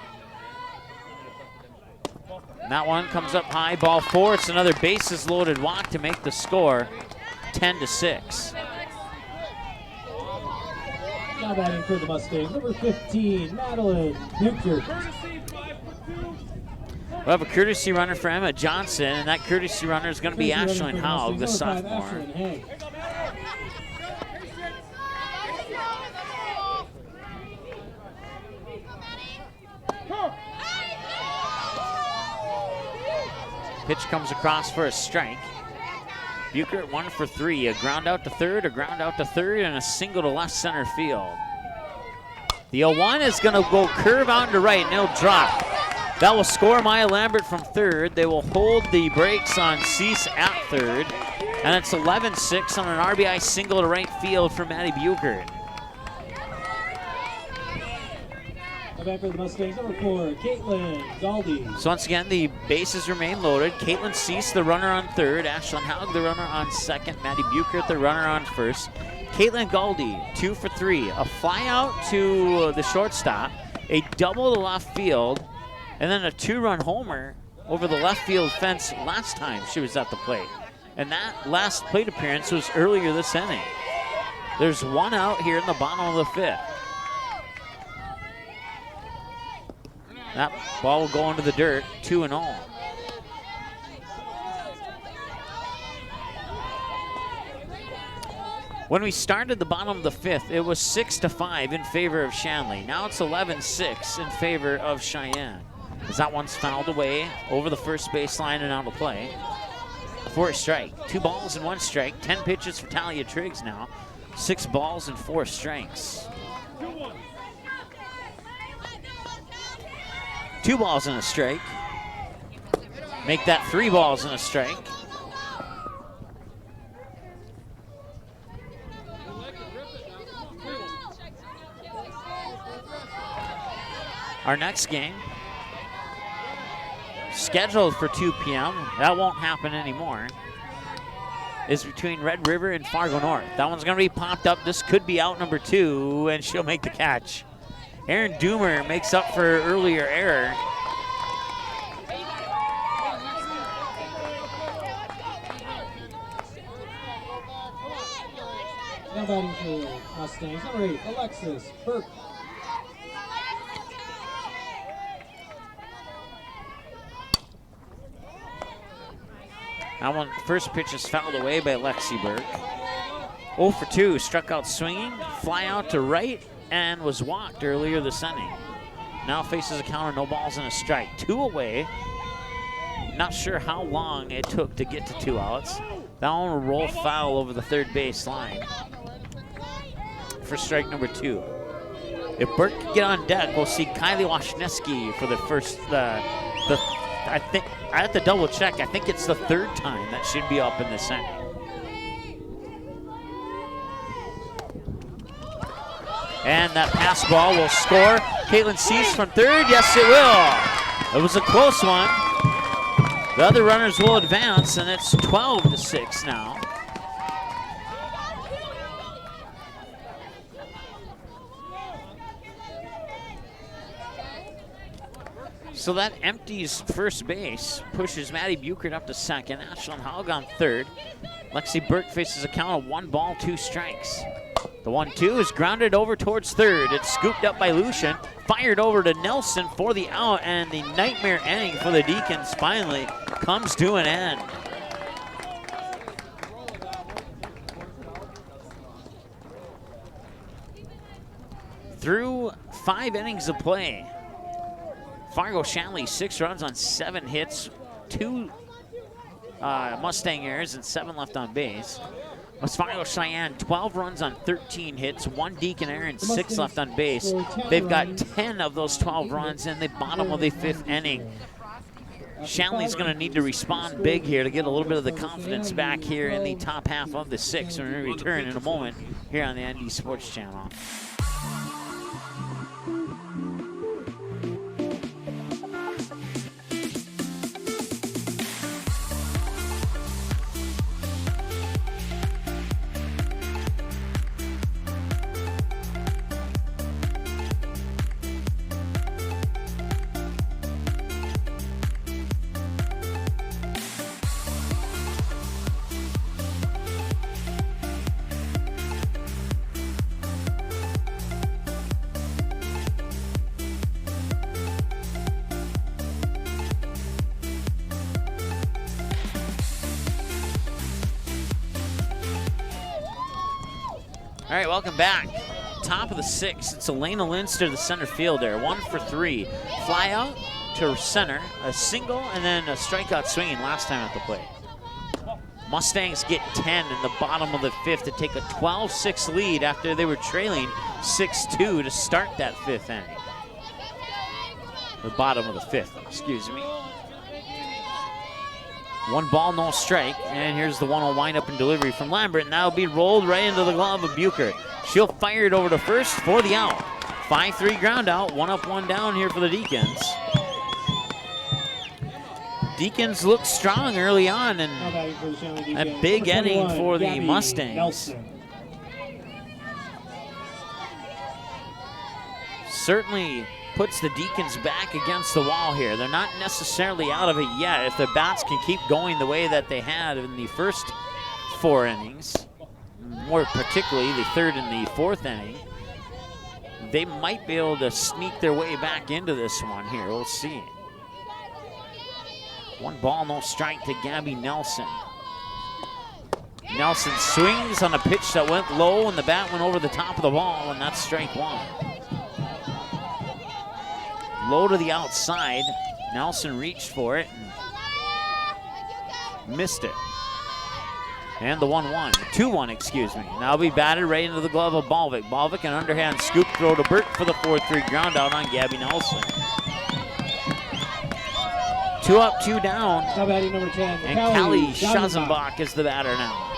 And that one comes up high, ball 4. It's another bases loaded walk to make the score 10-6. Now batting for the Mustangs, number 15, Madeline Bucher. We'll have a courtesy runner for Emma Johnson, and that courtesy runner is going to be Ashlyn Haug, the sophomore. Pitch comes across for a strike. Bucher at 1 for 3. A ground out to third, a ground out to third, and a single to left center field. The 0-1 is going to go curve out to right, and it'll drop. That will score Maya Lambert from third. They will hold the brakes on Cease at third. And it's 11-6 on an RBI single to right field for Maddie Bucher. Back for the Mustangs, number 4, Caitlin Galdi. So once again, the bases remain loaded. Caitlin Cease, the runner on third. Ashlyn Haug, the runner on second. Maddie Bucher, the runner on first. Caitlin Galdi, 2 for 3. A fly out to the shortstop, a double to left field, and then a 2-run homer over the left field fence last time she was at the plate. And that last plate appearance was earlier this inning. There's 1 out here in the bottom of the 5th. That ball will go into the dirt, 2-0. When we started the bottom of the 5th, it was 6-5 in favor of Shanley. Now it's 11-6 in favor of Sheyenne. As that one's fouled away over the first baseline and out of play. For a strike. 2 balls and 1 strike. 10 pitches for Talia Triggs now. 6 balls and 4 strikes. 2 balls and a strike. Make that 3 balls and a strike. Our next game, scheduled for 2 p.m., that won't happen anymore, is between Red River and Fargo North. That one's going to be popped up. This could be out number 2, and she'll make the catch. Erin Doomer makes up for her earlier error. Now batting for Mustangs, number 8, Alexis Burke. That one, first pitch is fouled away by Lexi Burke. 0 for 2, struck out swinging, fly out to right, and was walked earlier this inning. Now faces a count of no balls and a strike. 2 away. Not sure how long it took to get to 2 outs. That one will roll foul over the third base line for strike number 2. If Burke can get on deck, we'll see Kylie Washneski for the first, I think, I have to double check. I think it's the 3rd time that she'd be up in this inning. And that pass ball will score. Caitlin Cease from third. Yes, it will. It was a close one. The other runners will advance, and it's 12-6 now. So that empties first base, pushes Maddie Bucher up to second. Ashlyn Haug on third. Lexi Burke faces a count of 1 ball, 2 strikes. The 1-2 is grounded over towards third. It's scooped up by Lucian, fired over to Nelson for the out, and the nightmare inning for the Deacons finally comes to an end. Through 5 innings of play, Fargo Shanley 6 runs on 7 hits, 2 Mustang errors, and 7 left on base. Fargo Cheyenne 12 runs on 13 hits, 1 Deacon error, and 6 left on base. They've got 10 of those 12 runs in the bottom of the 5th inning. Shanley's going to need to respond big here to get a little bit of the confidence back here in the top half of the 6th. We're going to return in a moment here on the ND Sports Channel. All right, welcome back. Top of the 6th, it's Elena Linster, the center fielder. 1 for 3. Fly out to center, a single, and then a strikeout swinging last time at the plate. Mustangs get 10 in the bottom of the 5th to take a 12-6 lead after they were trailing 6-2 to start that 5th inning. The bottom of the 5th, excuse me. 1 ball, no strike, and here's the 1-0 windup and delivery from Lambert, and that'll be rolled right into the glove of Bucher. She'll fire it over to first for the out. 5-3 ground out, 1 up, 1 down here for the Deacons. Deacons look strong early on, and a big inning for the Mustangs. Certainly puts the Deacons back against the wall here. They're not necessarily out of it yet. If the bats can keep going the way that they had in the first 4 innings, more particularly the 3rd and the 4th inning, they might be able to sneak their way back into this one here. We'll see. 1 ball, no strike to Gabby Nelson. Nelson swings on a pitch that went low, and the bat went over the top of the ball, and that's strike 1. Low to the outside. Nelson reached for it and missed it. And the 1-1, 2-1, excuse me. Now be batted right into the glove of Balvick. Balvick, an underhand scoop throw to Burt for the 4-3 ground out on Gabby Nelson. 2 up, 2 down. Now batting number 10, and Callie Schazenbach is the batter now.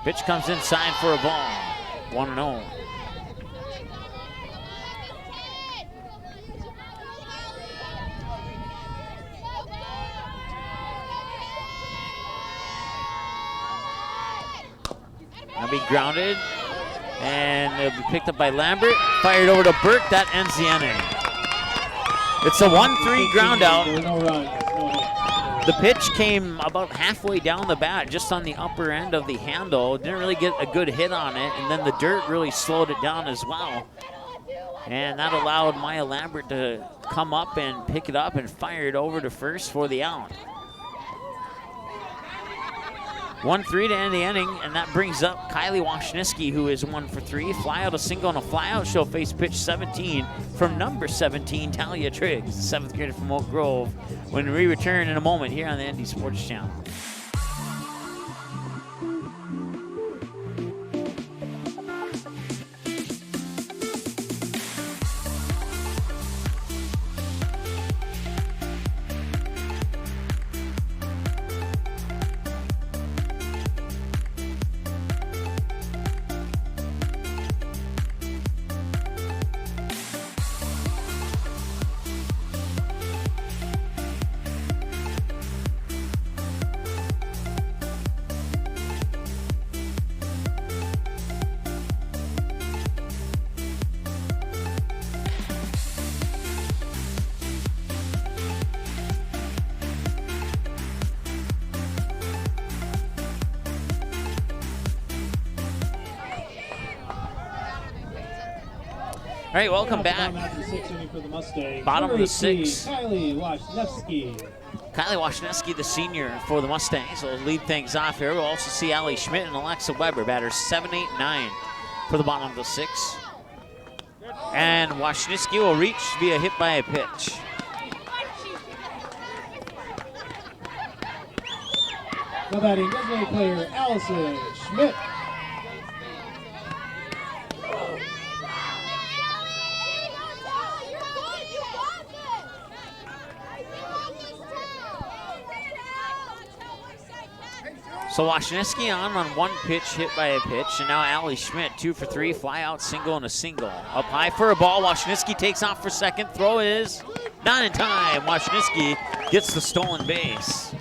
Pitch comes inside for a ball. 1-0. That'll be grounded, and it'll be picked up by Lambert. Fired over to Burke. That ends the inning. It's a 1-3 ground out. No run. The pitch came about halfway down the bat, just on the upper end of the handle. Didn't really get a good hit on it, and then the dirt really slowed it down as well. And that allowed Maya Lambert to come up and pick it up and fire it over to first for the out. 1-3 to end the inning, and that brings up Kylie Washniski, who is 1 for 3. Fly out, a single, and a fly out. She'll face pitch 17 from number 17, Talia Triggs, the 7th grader from Oak Grove, when we return in a moment here on the ND Sports Channel. All right, welcome back. After 6 inning for the Mustangs. Bottom of the 6. Kylie Wasniewski. Kylie Wasniewski, the senior for the Mustangs, will lead things off here. We'll also see Allie Schmidt and Alexa Weber, batters 7, 8, 9 for the bottom of the 6. And Wasniewski will reach via hit by a pitch. Now batting, designated player Allison Schmidt. So Wasniewski on one pitch, hit by a pitch, and now Allie Schmidt 2 for 3, fly out single and a single. Up high for a ball, Wasniewski takes off for second, throw is not in time. Wasniewski gets the stolen base.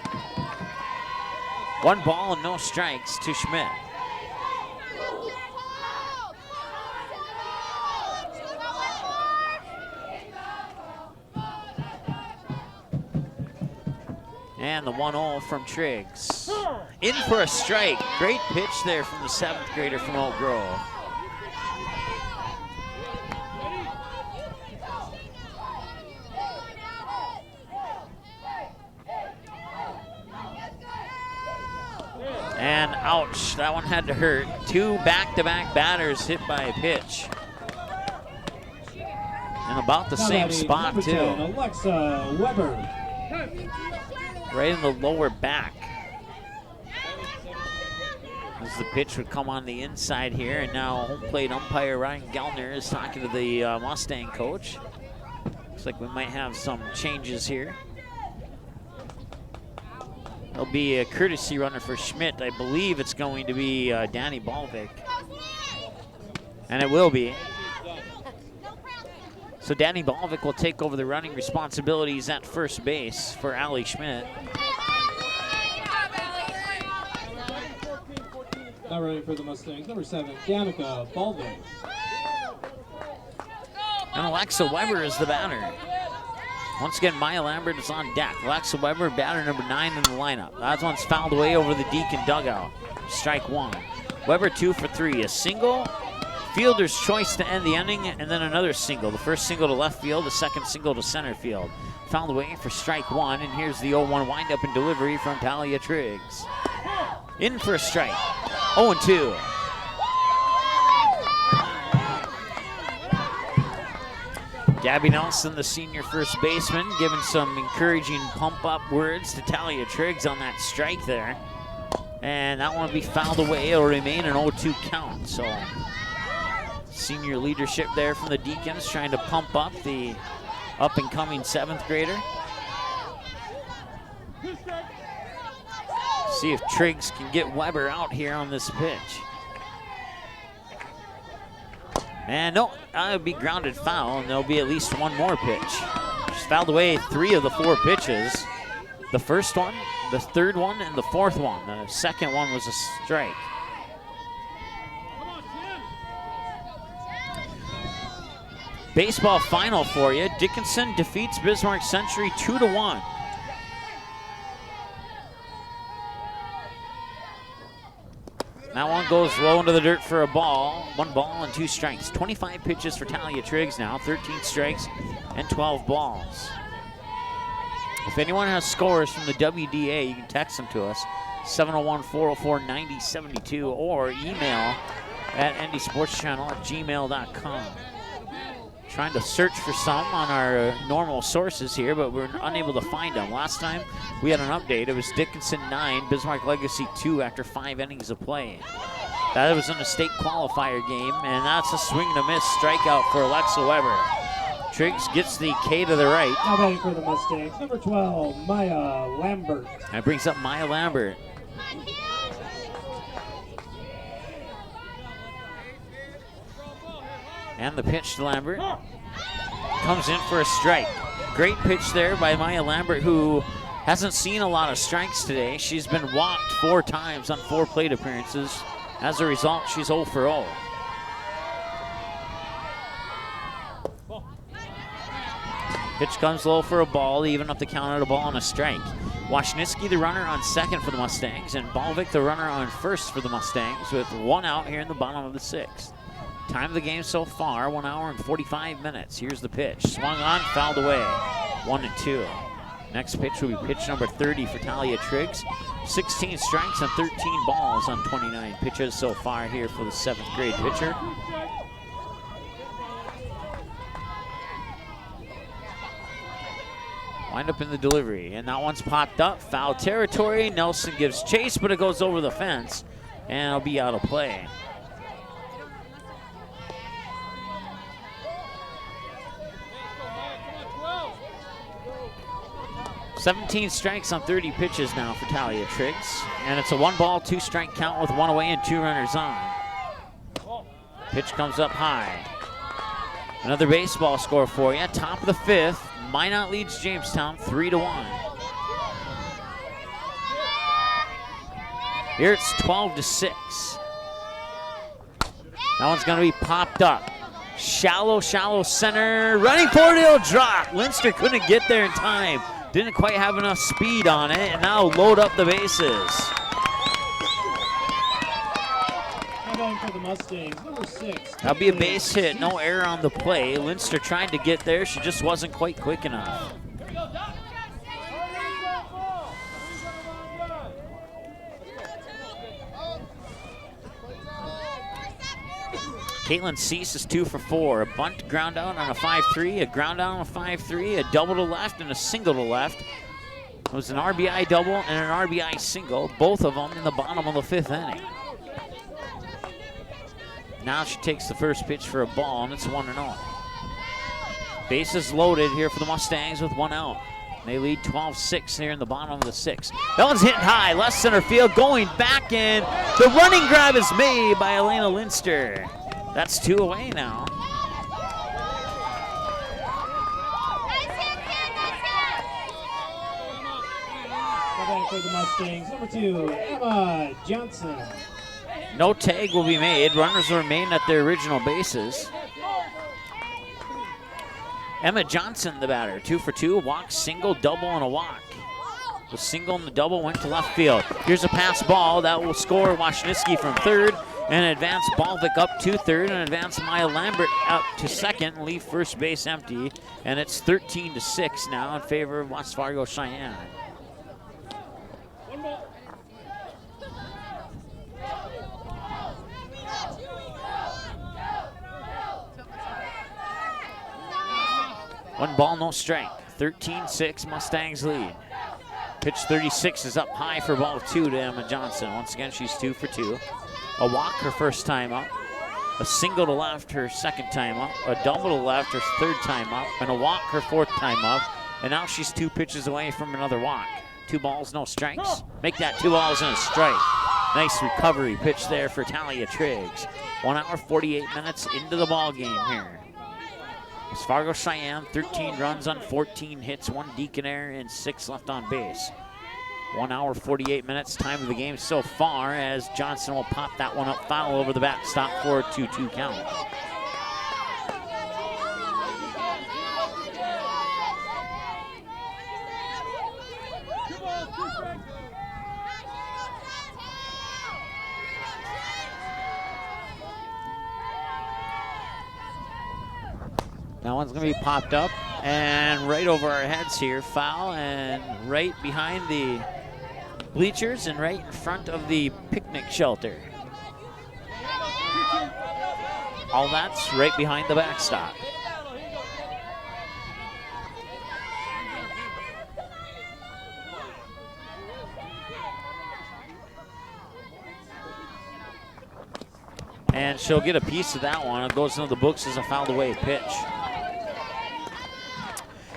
1 ball and no strikes to Schmidt. And the 1-0 from Triggs. In for a strike. Great pitch there from the 7th grader from Oak Grove. And ouch, that one had to hurt. 2 back-to-back batters hit by a pitch. And about the same spot, too. 10, Alexa Weber. Right in the lower back. As the pitch would come on the inside here, and now home plate umpire Ryan Gellner is talking to the Mustang coach. Looks like we might have some changes here. There'll be a courtesy runner for Schmidt. I believe it's going to be Danny Balvik. And it will be. So Danny Balvik will take over the running responsibilities at first base for Allie Schmidt. Now running for the Mustangs, number 7, Danica Baldwin. And Alexa Weber is the batter. Once again, Maya Lambert is on deck. Alexa Weber, batter number 9 in the lineup. That one's fouled away over the Deacon dugout. Strike 1. Weber 2 for 3. A single, fielder's choice to end the inning, and then another single. The first single to left field, the second single to center field. Fouled away for strike 1, and here's the 0-1 windup and delivery from Talia Triggs. In for a strike. 0-2. Gabby Nelson, the senior first baseman, giving some encouraging pump-up words to Talia Triggs on that strike there. And that one will be fouled away. It'll remain an 0-2 count. So senior leadership there from the Deacons, trying to pump up the up-and-coming 7th grader. See if Triggs can get Weber out here on this pitch. And no, that'll be grounded foul, and there'll be at least one more pitch. She's fouled away 3 of the 4 pitches. The first one, the third one, and the 4th one. The second one was a strike. Baseball final for you. Dickinson defeats Bismarck Century 2-1. That one goes low into the dirt for a ball. 1 ball and 2 strikes. 25 pitches for Talia Triggs now. 13 strikes and 12 balls. If anyone has scores from the WDA, you can text them to us. 701-404-9072 or email at ndsportschannel@gmail.com. Trying to search for some on our normal sources here, but we're unable to find them. Last time we had an update, it was Dickinson 9, Bismarck Legacy 2 after 5 innings of play. That was in a state qualifier game, and that's a swing and a miss strikeout for Alexa Weber. Triggs gets the K to the right. Now batting for the Mustangs, number 12, Maya Lambert. That brings up Maya Lambert. And the pitch to Lambert. Comes in for a strike. Great pitch there by Maya Lambert, who hasn't seen a lot of strikes today. She's been walked 4 times on 4 plate appearances. As a result, she's 0 for 0. Pitch comes low for a ball, even up the count at a ball and a strike. Wasniewski, the runner on second for the Mustangs, and Balvik, the runner on first for the Mustangs, with 1 out here in the bottom of the 6th. Time of the game so far, 1 hour and 45 minutes. Here's the pitch. Swung on, fouled away. 1-2. Next pitch will be pitch number 30 for Talia Triggs. 16 strikes and 13 balls on 29 pitches so far here for the 7th grade pitcher. Wind up in the delivery, and that one's popped up. Foul territory. Nelson gives chase, but it goes over the fence, and it'll be out of play. "17 strikes on 30 pitches now for Talia Triggs. And it's a 1-ball, 2-strike count with 1 away and 2 runners on. Pitch comes up high. Another baseball score for you. Top of the 5th. Minot leads Jamestown 3-1. Here it's 12-6. That one's going to be popped up. Shallow center. Running forward, it'll drop. Linster couldn't get there in time. Didn't quite have enough speed on it, and now load up the bases. For the Mustangs, number 6. That'll be a base hit, no error on the play. Linster tried to get there, she just wasn't quite quick enough. Caitlin Cease is 2 for 4. A bunt ground out on a 5-3, a ground out on a 5-3, a double to left and a single to left. It was an RBI double and an RBI single, both of them in the bottom of the 5th inning. Now she takes the first pitch for a ball, and it's 1-0. Bases loaded here for the Mustangs with 1 out. They lead 12-6 here in the bottom of the 6th. That one's hit high, left center field, going back in. The running grab is made by Elena Linster. That's 2 away now. For the Mustangs, number 2, Emma Johnson. No tag will be made. Runners will remain at their original bases. Emma Johnson, the batter, 2 for 2, walk, single, double, and a walk. The single and the double went to left field. Here's a pass ball that will score Washnitsky from 3rd, and advance Balvick up to 3rd, and advance Maya Lambert up to 2nd, and leave first base empty. And it's 13-6 now in favor of West Fargo Cheyenne. One ball, no strike. 13-6, Mustangs lead. Pitch 36 is up high for ball 2 to Emma Johnson. Once again, she's 2 for 2. A walk her first time up. A single to left her second time up. A double to left her 3rd time up. And a walk her 4th time up. And now she's 2 pitches away from another walk. 2 balls, no strikes. Make that 2 balls and a strike. Nice recovery pitch there for Talia Triggs. 1 hour, 48 minutes into the ball game here. West Fargo Cheyenne, 13 runs on 14 hits, 1 Deacon error, and 6 left on base. 1 hour, 48 minutes, time of the game so far, as Johnson will pop that one up foul over the backstop for a 2-2 count. That one's going to be popped up and right over our heads here. Foul, and right behind the bleachers and right in front of the picnic shelter. All that's right behind the backstop. And she'll get a piece of that one. It goes into the books as a fouled away pitch.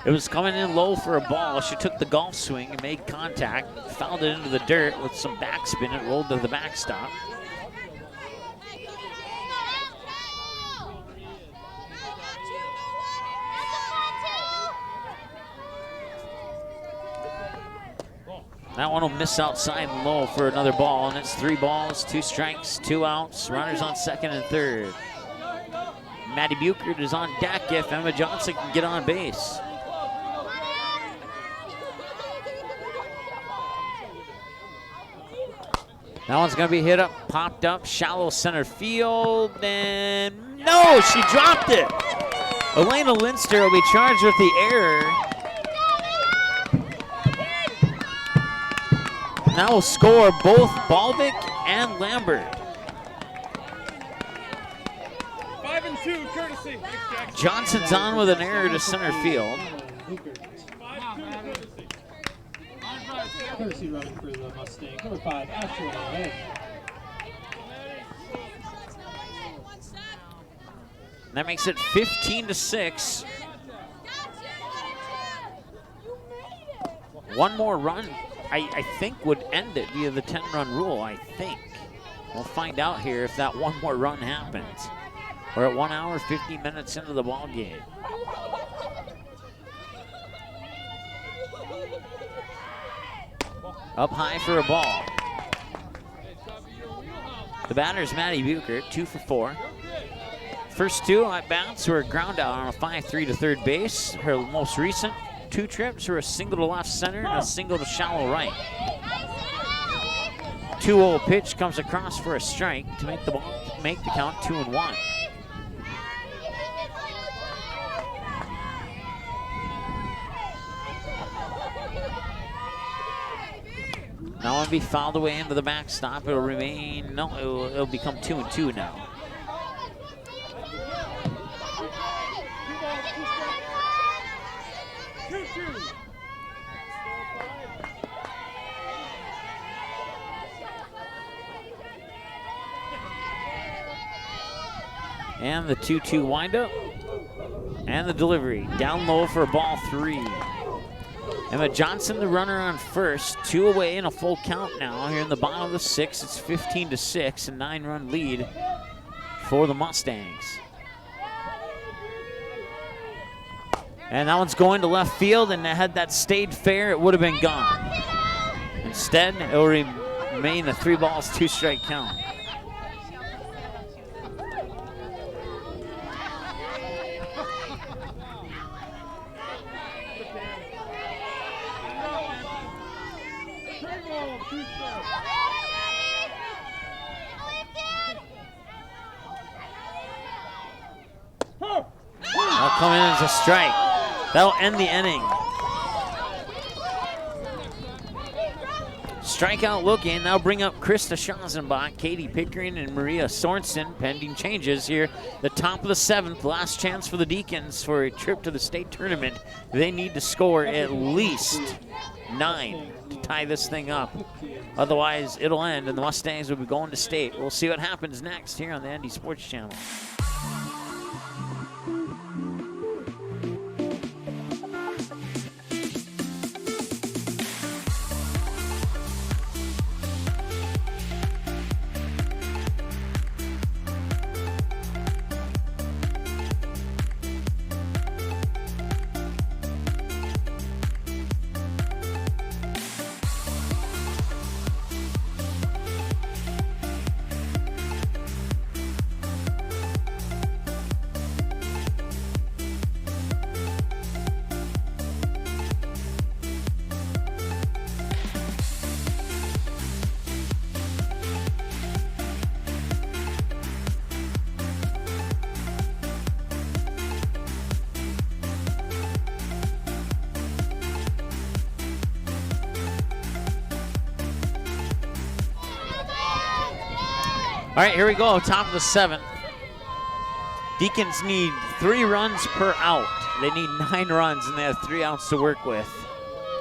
It was coming in low for a ball. She took the golf swing and made contact, fouled it into the dirt with some backspin. It rolled to the backstop. That one will miss outside and low for another ball, and it's 3 balls, 2 strikes, 2 outs. Runners on 2nd and 3rd. Maddie Buchert is on deck if Emma Johnson can get on base. That one's going to be hit up, popped up, shallow center field, and No, she dropped it. Elena Linster will be charged with the error. Now will score both Balvik and Lambert. 5 and 2, courtesy. Thanks, Jack. Johnson's on with an error to center field. 5-2, courtesy. Courtesy running for the Mustangs. Number 5, Ashley ahead. That makes it 15-6. One more run, I think, would end it via the 10-run rule, I think. We'll find out here if that one more run happens. We're at 1 hour, 50 minutes into the ball game. Up high for a ball. The batter's Maddie Bucher, 2 for 4. First 2 at bats were a ground out on a 5-3 to third base. Her most recent 2 trips were a single to left center and a single to shallow right. 2-0 pitch comes across for a strike to make the count 2-1. Now it'll be fouled away into the backstop. It'll remain, no, it'll become 2-2 now. And the 2-2 windup. And the delivery. Down low for ball 3. Emma Johnson, the runner on first. 2 away and a full count now. Here in the bottom of the 6th, it's 15-6, a 9-run lead for the Mustangs. And that one's going to left field, and had that stayed fair, it would have been gone. Instead, it will remain a 3-balls, 2-strike count. That'll come in as a strike. That'll end the inning. Strikeout looking. That'll bring up Krista Schausenbach, Katie Pickering, and Maria Sorensen. Pending changes here. The top of the 7th. Last chance for the Deacons for a trip to the state tournament. They need to score at least 9 to tie this thing up. Otherwise, it'll end, and the Mustangs will be going to state. We'll see what happens next here on the ND Sports Channel. All right, here we go, top of the 7th. Deacons need 3 runs per out. They need 9 runs, and they have 3 outs to work with.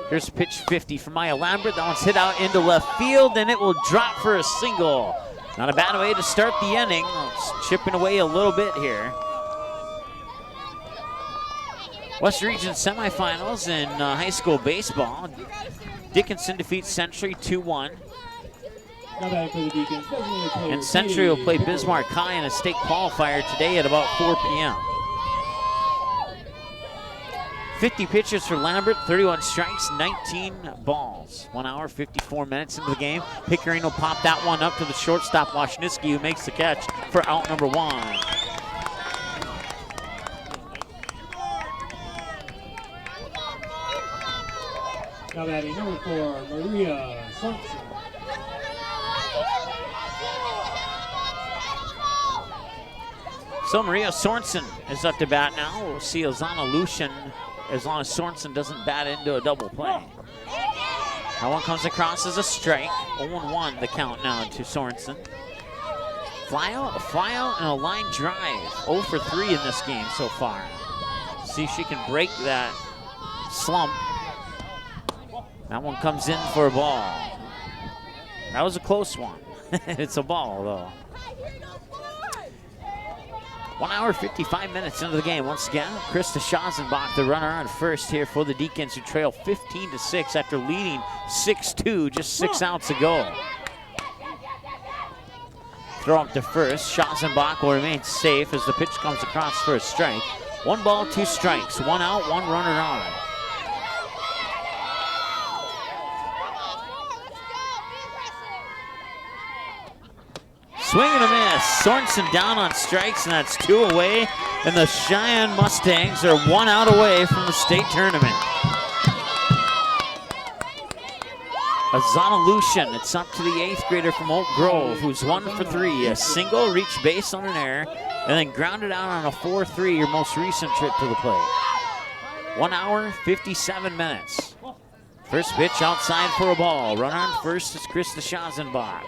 Here's pitch 50 from Maya Lambert. That one's hit out into left field, and it will drop for a single. Not a bad way to start the inning. It's chipping away a little bit here. West Region semifinals in high school baseball. Dickinson defeats Century 2-1. And Century will play Bismarck High in a state qualifier today at about 4 p.m. 50 pitches for Lambert, 31 strikes, 19 balls. 1 hour, 54 minutes into the game. Pickering will pop that one up to the shortstop, Washniski, who makes the catch for out number 1. Now batting number 4, Maria Sorensen. So Maria Sorensen is up to bat now. We'll see Ozana Lucian as long as Sorensen doesn't bat into a double play. That one comes across as a strike. 0-1 the count now to Sorensen. Fly out, and a line drive. 0 for 3 in this game so far. See if she can break that slump. That one comes in for a ball. That was a close one. It's a ball, though. 1 hour, 55 minutes into the game. Once again, Krista Schazenbach, the runner on first here for the Deacons, who trail 15-6 after leading 6-2 just 6 outs ago. Throw up to first. Schazenbach will remain safe as the pitch comes across for a strike. 1 ball, 2 strikes. 1 out, 1 runner on. Swing and a miss. Sorensen down on strikes, and that's 2 away. And the Cheyenne Mustangs are 1 out away from the state tournament. Ozana Lucian, it's up to the 8th grader from Oak Grove, who's 1 for 3. A single, reach base on an error, and then grounded out on a 4-3, your most recent trip to the plate. 1 hour, 57 minutes. First pitch outside for a ball. Runner on first is Krista Schazenbach.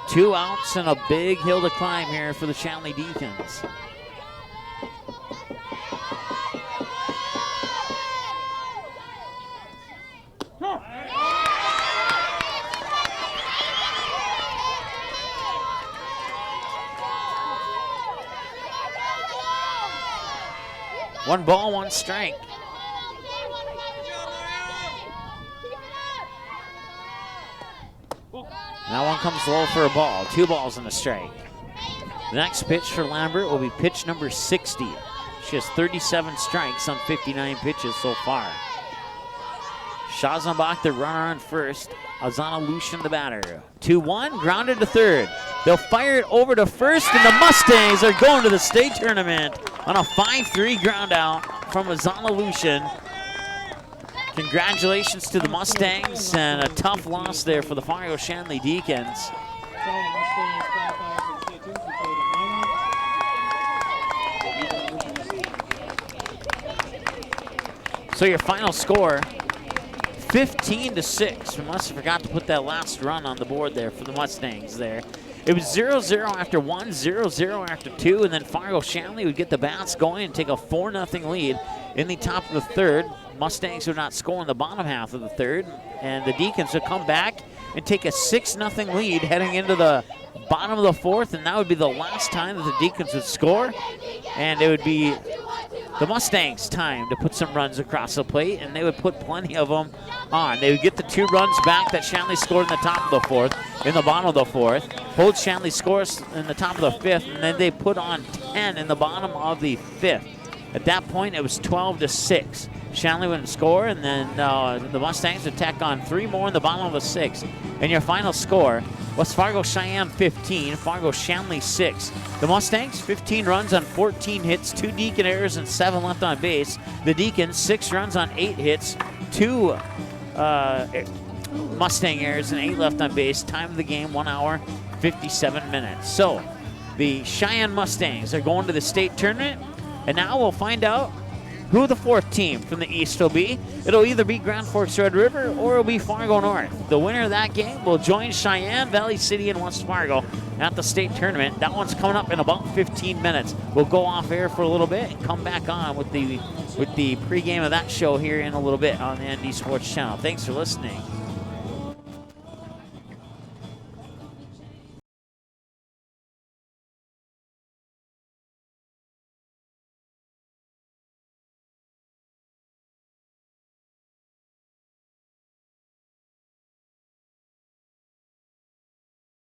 2 outs and a big hill to climb here for the Shanley Deacons. One ball, 1 strike. That one comes low for a ball. 2 balls and a strike. The next pitch for Lambert will be pitch number 60. She has 37 strikes on 59 pitches so far. Schazenbach, the runner on first. Ozana Lucian, the batter. 2-1, grounded to third. They'll fire it over to first, and the Mustangs are going to the state tournament on a 5-3 ground out from Ozana Lucian. Congratulations to the Mustangs, and a tough loss there for the Fargo Shanley Deacons. So your final score, 15-6. We must have forgot to put that last run on the board there for the Mustangs there. It was 0-0 after 1, 0-0 after 2, and then Fargo Shanley would get the bats going and take a 4-0 lead in the top of the third. Mustangs would not score in the bottom half of the third, and the Deacons would come back and take a 6-0 lead heading into the bottom of the fourth, and that would be the last time that the Deacons would score, and it would be the Mustangs' time to put some runs across the plate, and they would put plenty of them on. They would get the 2 runs back that Shanley scored in the top of the fourth, in the bottom of the fourth, hold Shanley scores in the top of the fifth, and then they put on 10 in the bottom of the fifth. At that point, it was 12-6. Shanley wouldn't score, and then the Mustangs would tack on 3 more in the bottom of the sixth. And your final score was Fargo Cheyenne 15, Fargo Shanley 6. The Mustangs, 15 runs on 14 hits, 2 Deacon errors, and 7 left on base. The Deacons, 6 runs on 8 hits, 2 Mustang errors, and 8 left on base. Time of the game, 1 hour, 57 minutes. So the Cheyenne Mustangs are going to the state tournament, and now we'll find out who the 4th team from the East will be. It'll either be Grand Forks Red River or it'll be Fargo North. The winner of that game will join Cheyenne, Valley City, and West Fargo at the state tournament. That one's coming up in about 15 minutes. We'll go off air for a little bit and come back on with the pregame of that show here in a little bit on the ND Sports Channel. Thanks for listening.